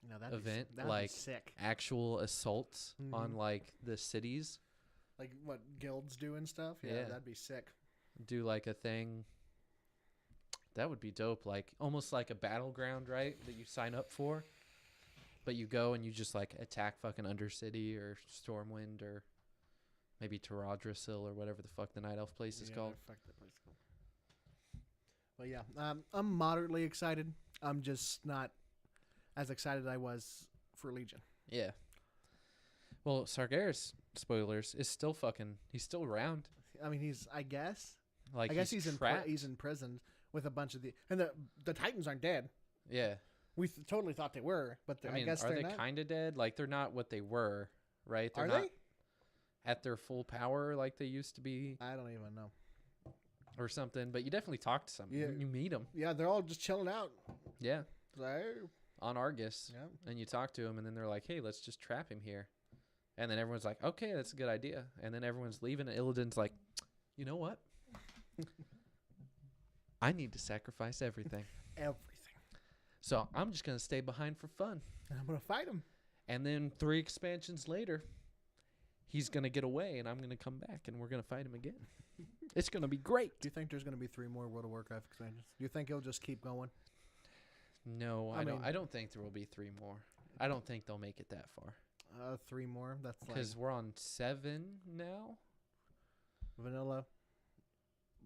No, that'd event, be, that'd like be sick. actual assaults on Mhm. like the cities. Like what guilds do and stuff. Yeah, Yeah. that'd be sick. Do like a thing. That would be dope. Like almost like a battleground, right? That you sign up for. But you go and you just like attack fucking Undercity or Stormwind or maybe Taradrasil or whatever the fuck the Night Elf place is called. Fuck that place called. But yeah, I'm moderately excited. I'm just not as excited as I was for Legion. Yeah. Well, Sargeras, spoilers, is still he's still around. I mean, I guess Like he's trapped. he's in prison with a bunch of the Titans aren't dead. Yeah. We totally thought they were, but I mean, guess are they're they not. kind of dead? Like, they're not what they were, right? They're Are not they? at their full power like they used to be I don't even know. or something. But you definitely talk to some. Yeah. You meet them. Yeah, they're all just chilling out. Yeah. Like, On Argus. yeah. And you talk to them, and then they're like, hey, let's just trap him here. And then everyone's like, okay, that's a good idea. And then everyone's leaving, and Illidan's like, you know what? I need to sacrifice everything. Everything. So I'm just going to stay behind for fun. And I'm gonna fight him. And then 3 expansions later, he's going to get away, and I'm going to come back, and we're going to fight him again. It's going to be great. Do you think there's gonna be 3 more World of Warcraft expansions? Do you think he'll just keep going? No, I mean- I don't think there will be 3 more. I don't think they'll make it that far. 3 more. That's like Because we're on 7 now. Vanilla,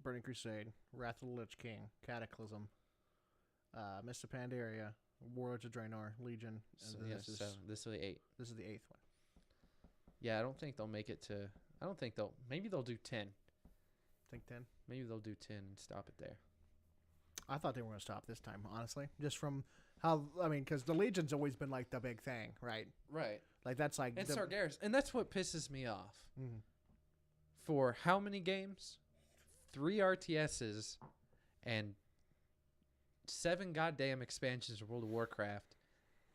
Burning Crusade, Wrath of the Lich King, Cataclysm, Mist of Pandaria, Warlords of Draenor, Legion. So, And then yeah, this is 7. This is the 8. this is the 8th one. Yeah, I don't think they'll make it to... I don't think they'll... Maybe they'll do 10. Think 10. Maybe they'll do 10 and stop it there. I thought they were gonna stop this time. Honestly, just from how because the Legion's always been like the big thing, right? Right. Like that's like And the, Sargeras. And that's what pisses me off. Mhm. For how many games? 3 RTSs and 7 goddamn expansions of World of Warcraft.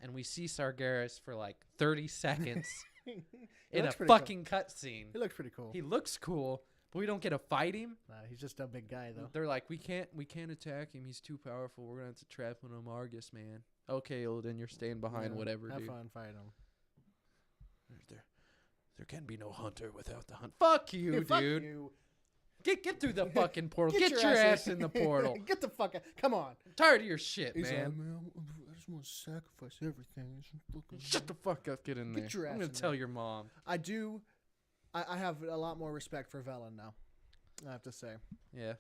And we see Sargeras for like 30 seconds He in a looks pretty cool. fucking cutscene. He looks pretty cool. He looks cool, but we don't get to fight him. Nah, he's just a big guy though. They're like, we can't attack him. He's too powerful. We're gonna have to trap him on Argus, man. Okay, Illidan, you're staying behind. Yeah, Whatever, have dude. fun fighting him. There can be no hunter without the hunt. Fuck you, Yeah, dude. fuck you. Get through the fucking portal. Get Get your your ass ass in the portal. Get the fuck out. Come on. I'm tired of your shit, He's man. like, man, I just want to sacrifice everything. Shut the fuck up. Get in there. Get your I'm ass gonna in tell there. your mom. I I have a lot more respect for Velen now. I have to say. Yeah.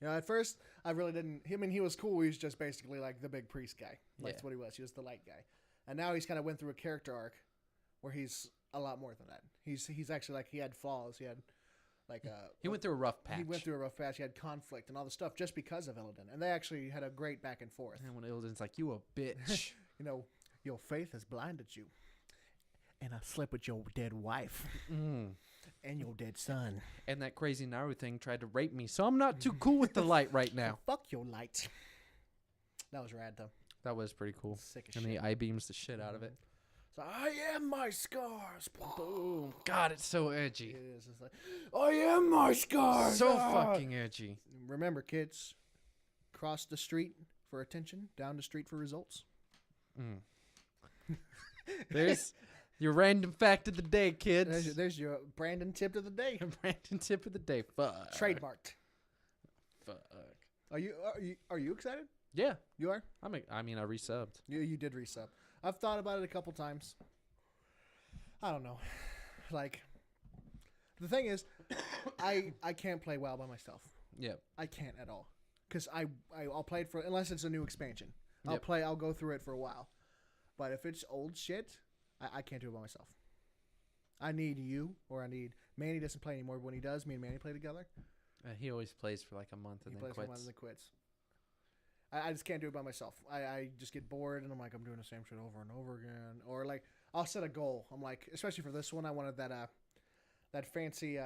You know, at first I really didn't. I mean, he was cool. He was just basically like the big priest guy. That's Yeah. what he was. He was the light guy. And now he's kind of went through a character arc where he's a lot more than that. He's actually like he had flaws. He had like He went through a rough patch. He went through a rough patch. He had conflict and all the stuff just because of Illidan. And they actually had a great back and forth. And when Illidan's like, you a bitch. You know, your faith has blinded you. And I slept with your dead wife and your dead son. And that crazy Naru thing tried to rape me, so I'm not too cool with the light right now. Fuck your light. That was rad, though. That was pretty cool. Sick as And shit. he I-beams the shit out of it. So, I am my scars. Boom. God, it's so edgy. It is. It's like, I am my scars. So Ah. fucking edgy. Remember, kids, cross the street for attention, down the street for results. There's your random fact of the day, kids. There's your Brandon tip of the day. Random tip of the day. Fuck. Trademarked. Fuck. Are you excited? Yeah. You are? I mean, I resubbed. You did resub. I've thought about it a couple times. I don't know. Like, the thing is, I can't play WoW by myself. Yep. I can't at all. Because I'll play it for, unless it's a new expansion. Yep. I'll go through it for a while. But if it's old shit, I can't do it by myself. I need you, or I need, Manny doesn't play anymore, but when he does, me and Manny play together. He always plays for like a month and He then plays for a quits. month and then quits. I just can't do it by myself. I just get bored and I'm like, I'm doing the same shit over and over again. Or like, I'll set a goal. I'm like, especially for this one, I wanted that fancy,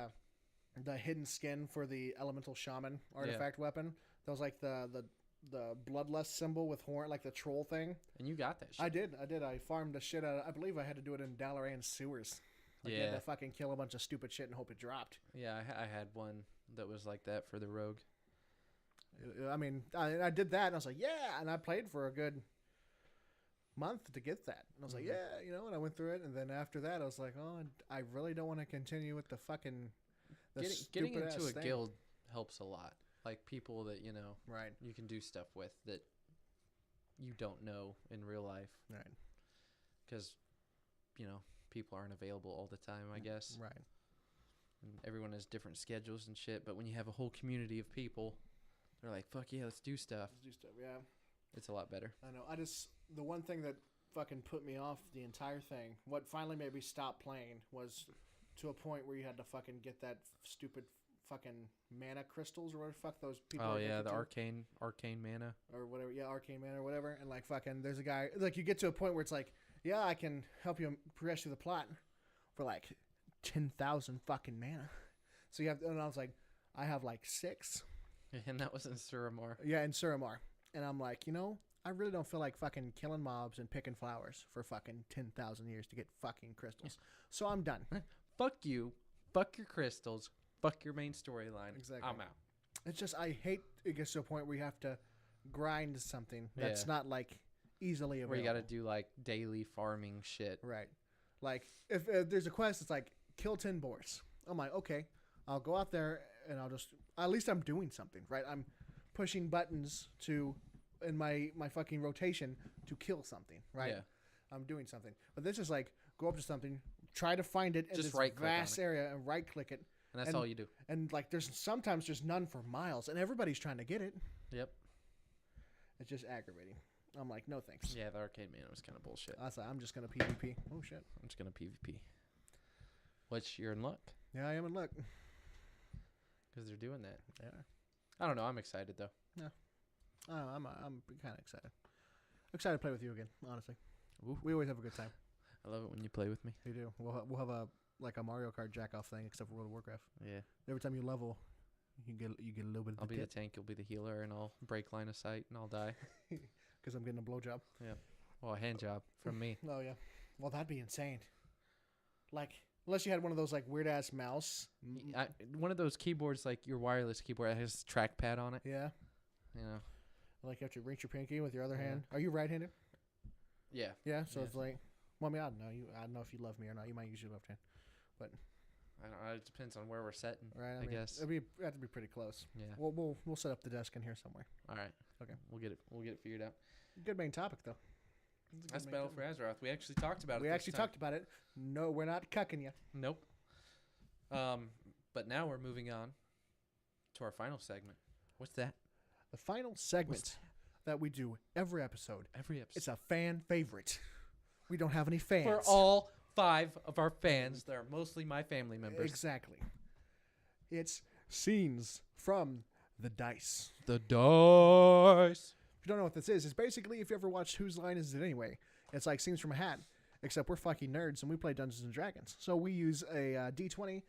the hidden skin for the elemental shaman artifact weapon. That was like the bloodlust symbol with horn, like the troll thing. And you got that shit. I did. I farmed the shit out of, I believe I had to do it in Dalaran sewers. Like, you had Yeah. to fucking kill a bunch of stupid shit and hope it dropped. Yeah, I had one that was like that for the rogue. I mean, I did that, and I was like, yeah, and I played for a good month to get that. And I was like, yeah, you know, and I went through it, and then after that, I was like, oh, I really don't want to continue with the fucking Getting into a thing. guild helps a lot. Like people that, you know, Right, you can do stuff with that you don't know in real life. right, Because, you know, people aren't available all the time, I guess. right. And everyone has different schedules and shit. But when you have a whole community of people, they're like, fuck yeah, let's do stuff. Let's do stuff, yeah. It's a lot better. I know. The one thing that fucking put me off the entire thing, what finally made me stop playing, was to a point where you had to fucking get that stupid fucking mana crystals or whatever the fuck those people Oh are yeah, addicted the to. arcane mana. Or whatever, yeah, arcane mana or whatever, and like fucking, there's a guy, like you get to a point where it's like, yeah, I can help you progress through the plot for like 10,000 fucking mana. So you have, and I was like, I have like 6. And that was in Suramar. Yeah, in Suramar. And I'm like, you know, I really don't feel like fucking killing mobs and picking flowers for fucking 10,000 years to get fucking crystals. So I'm done. Fuck you. Fuck your crystals. Fuck your main storyline. Exactly. I'm out. It's just, I hate it gets to a point where you have to grind something that's Yeah. not like easily available. Where you got to do like daily farming shit. Right. Like, if there's a quest, it's like, kill 10 boars. I'm like, okay, I'll go out there and I'll just, at least I'm doing something, right? I'm pushing buttons in my fucking rotation to kill something, right? Yeah. I'm doing something. But this is like, go up to something, try to find it in Just this right-click on vast it. area and right-click it. And that's all you do. And like, sometimes there's none for miles, and everybody's trying to get it. Yep. It's just aggravating. I'm like, no thanks. Yeah, the arcade mana was kind of bullshit. I was like, I'm just going to PvP. Oh, shit. I'm just going to PvP. Which you're in luck. Yeah, I am in luck. Because they're doing that. Yeah. I don't know. I'm excited, though. I'm kind of excited. Excited to play with you again, honestly. Ooh. We always have a good time. I love it when you play with me. We do. We'll have a Mario Kart jack-off thing, except for World of Warcraft. Yeah. Every time you level, you get a little bit of I'll the be tip the tank, you'll be the healer, and I'll break line of sight, and I'll die. because I'm getting a blowjob. Well, a hand job from me. Oh yeah. Well, that'd be insane. Like, unless you had one of those like weird ass mouse. One of those keyboards, like your wireless keyboard, that has a trackpad on it. Yeah. You know. Like you have to reach your pinky with your other Yeah. hand. Are you right-handed? Yeah. Yeah. So Yeah. it's like, well, I mean, I don't know. I don't know if you love me or not. You might use your left hand, I don't know. It depends on where we're setting. right? I guess. it'd have to be pretty close. Yeah. We'll set up the desk in here somewhere. All right. Okay. We'll get it figured out. Good main topic though. That's Battle for Azeroth. We actually talked about it. We this actually time. talked about it. No, we're not cucking you. Nope. But now we're moving on to our final segment. What's that? The final segment that we do every episode. Every episode. It's a fan favorite. We don't have any fans. For all 5 of our fans, they're mostly my family members. Exactly. It's scenes from the dice. The dice. If you don't know what this is, it's basically if you ever watched Whose Line Is It Anyway? It's like scenes from a hat, except we're fucking nerds and we play Dungeons and Dragons. So we use a D20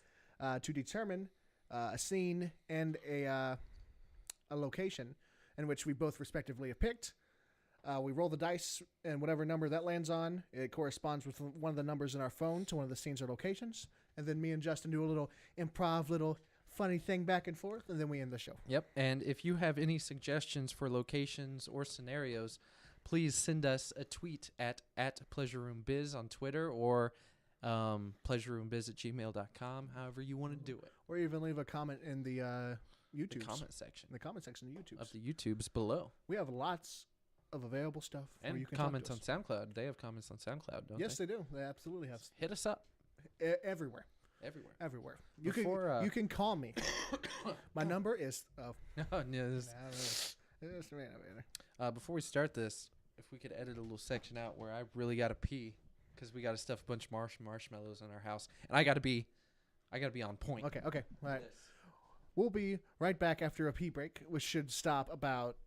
to determine a scene and a location in which we both respectively have picked. We roll the dice, and whatever number that lands on, it corresponds with one of the numbers in our phone to one of the scenes or locations. And then me and Justin do a little improv, little funny thing back and forth, and then we end the show. Yep. And if you have any suggestions for locations or scenarios, please send us a tweet at PleasureRoomBiz on Twitter or pleasureroombiz@gmail.com, however you want to do it. Or even leave a comment in the YouTube The comment section. In the comment section of YouTube. Of the YouTubes below. We have lots of available stuff. And where you can comments on talk to us. SoundCloud. They have comments on SoundCloud, don't Yes, they? they do. They absolutely have. Hit us up. Everywhere. Everywhere. You Before, you can call me. My number is. Oh. Before we start this, if we could edit a little section out where I really got to pee because we got to stuff a bunch of marshmallows in our house, and I got to be on point. Okay. All right. This. We'll be right back after a pee break, which should stop about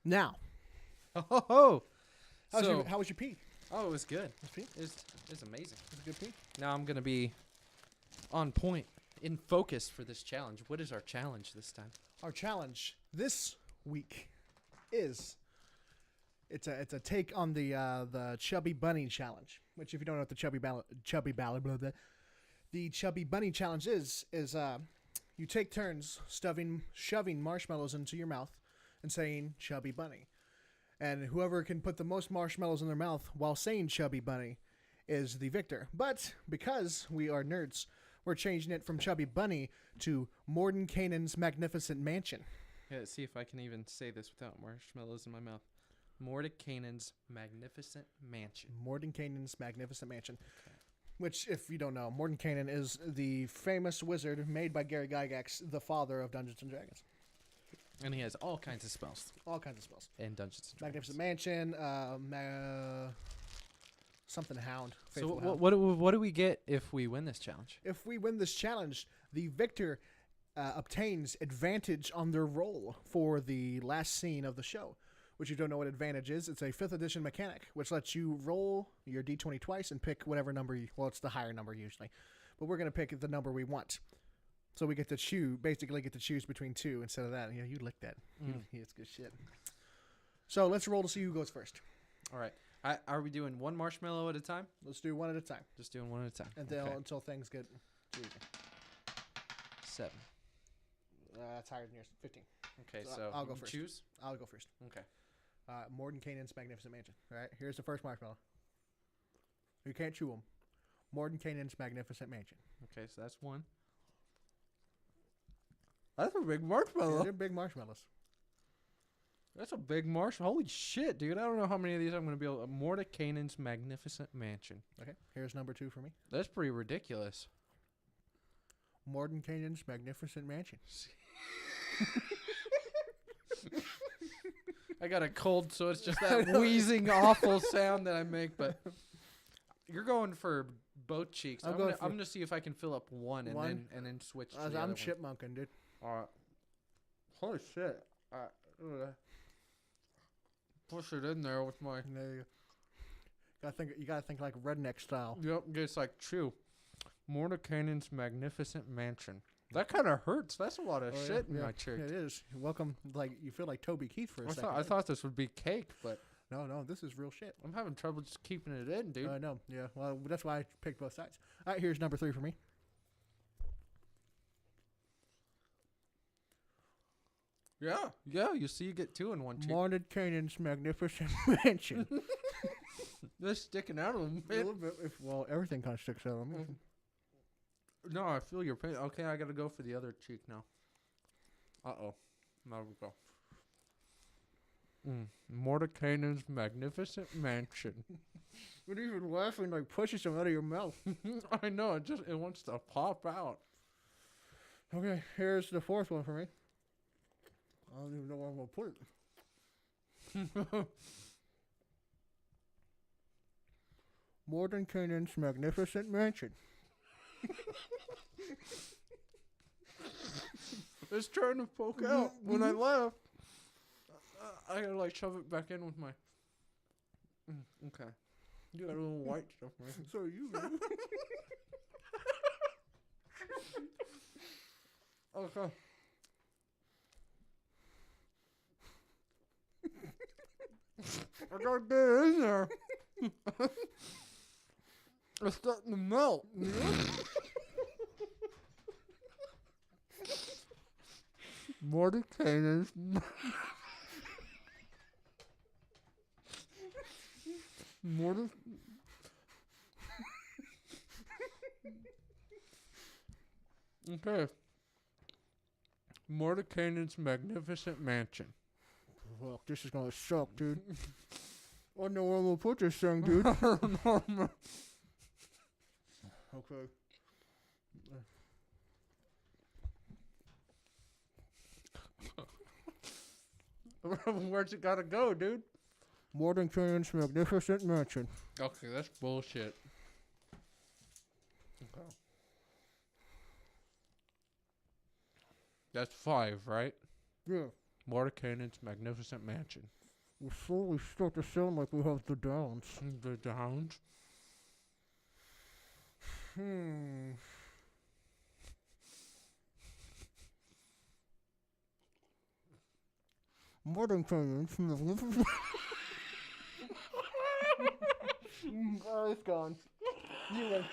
now. Oh, How was your pee? Oh, it was good. Pee? It was amazing. Was it good pee? Now I'm gonna be on point, in focus for this challenge. What is our challenge this time? Our challenge this week is it's a take on the Chubby Bunny challenge. Which, if you don't know what the Chubby Bunny challenge is you take turns shoving marshmallows into your mouth and saying Chubby Bunny. And whoever can put the most marshmallows in their mouth while saying Chubby Bunny is the victor. But because we are nerds, we're changing it from Chubby Bunny to Mordenkainen's Magnificent Mansion. Yeah, let's see if I can even say this without marshmallows in my mouth. Mordenkainen's Magnificent Mansion. Mordenkainen's Magnificent Mansion. Okay. Which, if you don't know, Mordenkainen is the famous wizard made by Gary Gygax, the father of Dungeons & Dragons. And he has all kinds of spells. All kinds of spells. And Dungeons & Dragons. Magnificent Mansion, something Hound. So Faithful Hound. what do we get if we win this challenge? If we win this challenge, the victor obtains advantage on their roll for the last scene of the show. Which, you don't know what advantage is, it's a 5th edition mechanic, which lets you roll your d20 twice and pick whatever number it's the higher number usually. But we're going to pick the number we want. So we get to choose between 2 instead of that. You know, you lick that. It's good shit. So let's roll to see who goes first. All right. Are we doing one marshmallow at a time? Let's do one at a time. Just doing one at a time. Until things get too easy. 7. That's higher than yours. 15. Okay, So so I'll go you first. choose? I'll go first. Okay. Mordenkainen's Magnificent Mansion. All right, here's the first marshmallow. You can't chew them. Mordenkainen's Magnificent Mansion. Okay, so that's 1. That's a big marshmallow. Yeah, they're big marshmallows. That's a big marshmallow. Holy shit, dude. I don't know how many of these I'm going to be able to... Mordenkainen's Magnificent Mansion. Okay, here's number 2 for me. That's pretty ridiculous. Mordenkainen's Magnificent Mansion. I got a cold, so it's just that wheezing, awful sound that I make, but... You're going for both cheeks. I'm gonna see if I can fill up one and then switch to the other I'm one. chipmunking, dude. All right. Holy shit. Push it in there with my... There you gotta think like redneck style. Yep, it's like chew. Mordenkainen's Magnificent Mansion. That kind of hurts. That's a lot of shit in my cheek. It is. Welcome. Like, you feel like Toby Keith for a second. I thought this would be cake, but... No, this is real shit. I'm having trouble just keeping it in, dude. I know. Yeah. Well, that's why I picked both sides. All right, here's number 3 for me. Yeah. You see, you get 2 in one cheek. Mordenkainen's Magnificent Mansion. They're sticking out a little A bit. little bit. Everything kind of sticks out. No, I feel your pain. Okay, I gotta go for the other cheek now. Uh-oh. Now we go. Mordekainen's magnificent mansion. What are you even laughing like pushing some out of your mouth? I know, it wants to pop out. Okay, here's the fourth one for me. I don't even know where I'm going to put it. Mordenkainen's magnificent mansion. It's trying to poke out when I laugh. I gotta like shove it back in with my. Okay. You got a little white stuff, man. So you. Man. Okay. I gotta get it in there. It's starting to melt. Mordekainen's. Okay. Mordekainen's magnificent mansion. Fuck, this is gonna suck, dude. I don't know where I'm gonna put this thing, dude. Okay. Where's it gotta go, dude? Mordenkainen's magnificent mansion. Okay, that's bullshit. Okay. That's 5, right? Yeah. Mordekainen's magnificent mansion. We slowly start to sound like we have the downs. The Downs. Mordenkainen's magnificent. Oh, it's gone. You win.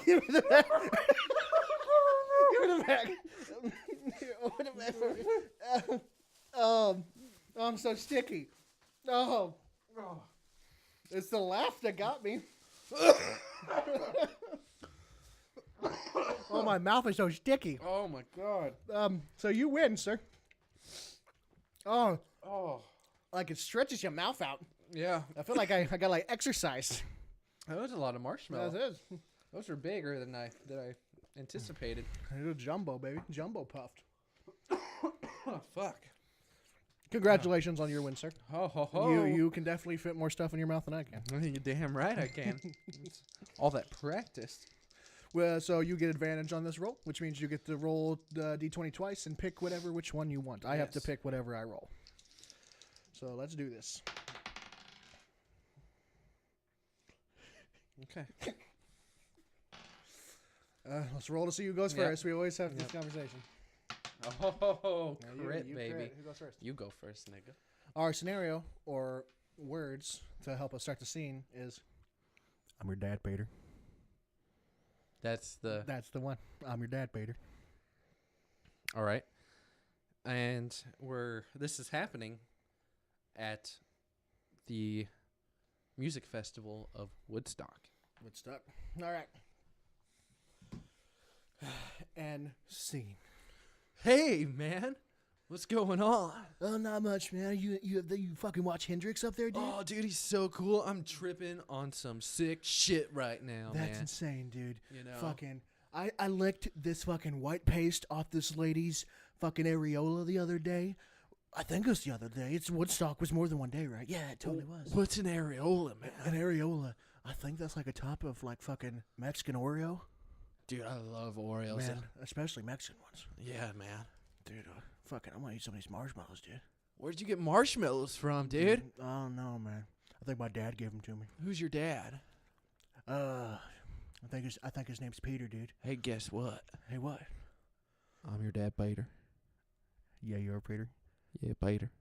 Give me the back. Give me the back. Here, open it back for me. Oh, I'm so sticky. Oh. It's the laugh that got me. Oh, my mouth is so sticky. Oh my god. So you win, sir. Oh, Oh. like it stretches your mouth out. Yeah. I feel like I got like exercise. That was a lot of marshmallow. That is. Those are bigger than I anticipated. It's a jumbo, baby. Jumbo puffed. Oh fuck. Congratulations on your win, sir. Ho ho ho. You can definitely fit more stuff in your mouth than I can. You're damn right I can. All that practice. Well, so you get advantage on this roll, which means you get to roll the d20 twice and pick which one you want. I have to Yes. pick whatever I roll. So let's do this. Okay. Let's roll to see who goes Yep. first. We always have this Yep. conversation. Oh, Now crit, you baby. crit. Who goes first? You go first, nigga. Our scenario or words to help us start the scene is I'm your dad, Peter. That's the. That's the one. I'm your dad, Peter. All right. And this is happening at the music festival of Woodstock. Woodstock. All right. And scene. Hey, man. What's going on? Oh, not much, man. You fucking watch Hendrix up there, dude? Oh, dude, he's so cool. I'm tripping on some sick shit right now, That's man. insane, dude. You know? Fucking, I licked this fucking white paste off this lady's fucking areola the other day. I think it was the other day. It's Woodstock was more than one day, right? Yeah, it totally was. What's an areola, man? An areola. I think that's like a top of like fucking Mexican Oreo. Dude, I love Oreos. Man, especially Mexican ones. Yeah, man. Dude, fucking, I want to eat some of these marshmallows, dude. Where'd you get marshmallows from, dude? I don't know, man. I think my dad gave them to me. Who's your dad? I think his name's Peter, dude. Hey, guess what? Hey, what? I'm your dad, Peter. Yeah, you're Peter. Yeah, Peter.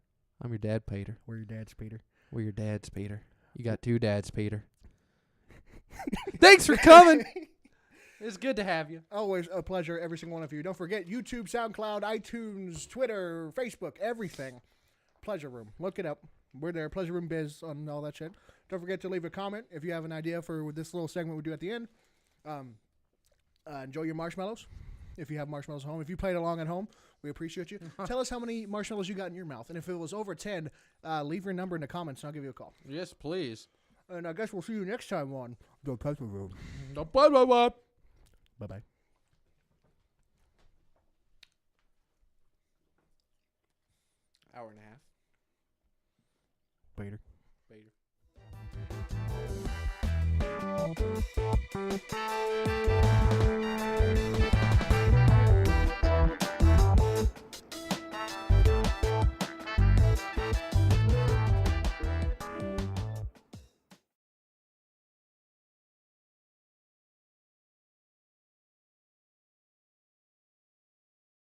I'm your dad, Peter. We're your dad's Peter. We're your dads, Peter. You got 2 dads, Peter. Thanks for coming. It's good to have you. Always a pleasure, every single one of you. Don't forget YouTube, SoundCloud, iTunes, Twitter, Facebook, everything. Pleasure Room. Look it up. We're there. Pleasure Room Biz on all that shit. Don't forget to leave a comment if you have an idea for this little segment we do at the end. Enjoy your marshmallows if you have marshmallows at home. If you played along at home, We appreciate you. Tell us how many marshmallows you got in your mouth. And if it was over 10, leave your number in the comments and I'll give you a call. Yes, please. And I guess we'll see you next time on The Pepper Room. Bye-bye. Bye-bye. Hour and a half. Later. Later.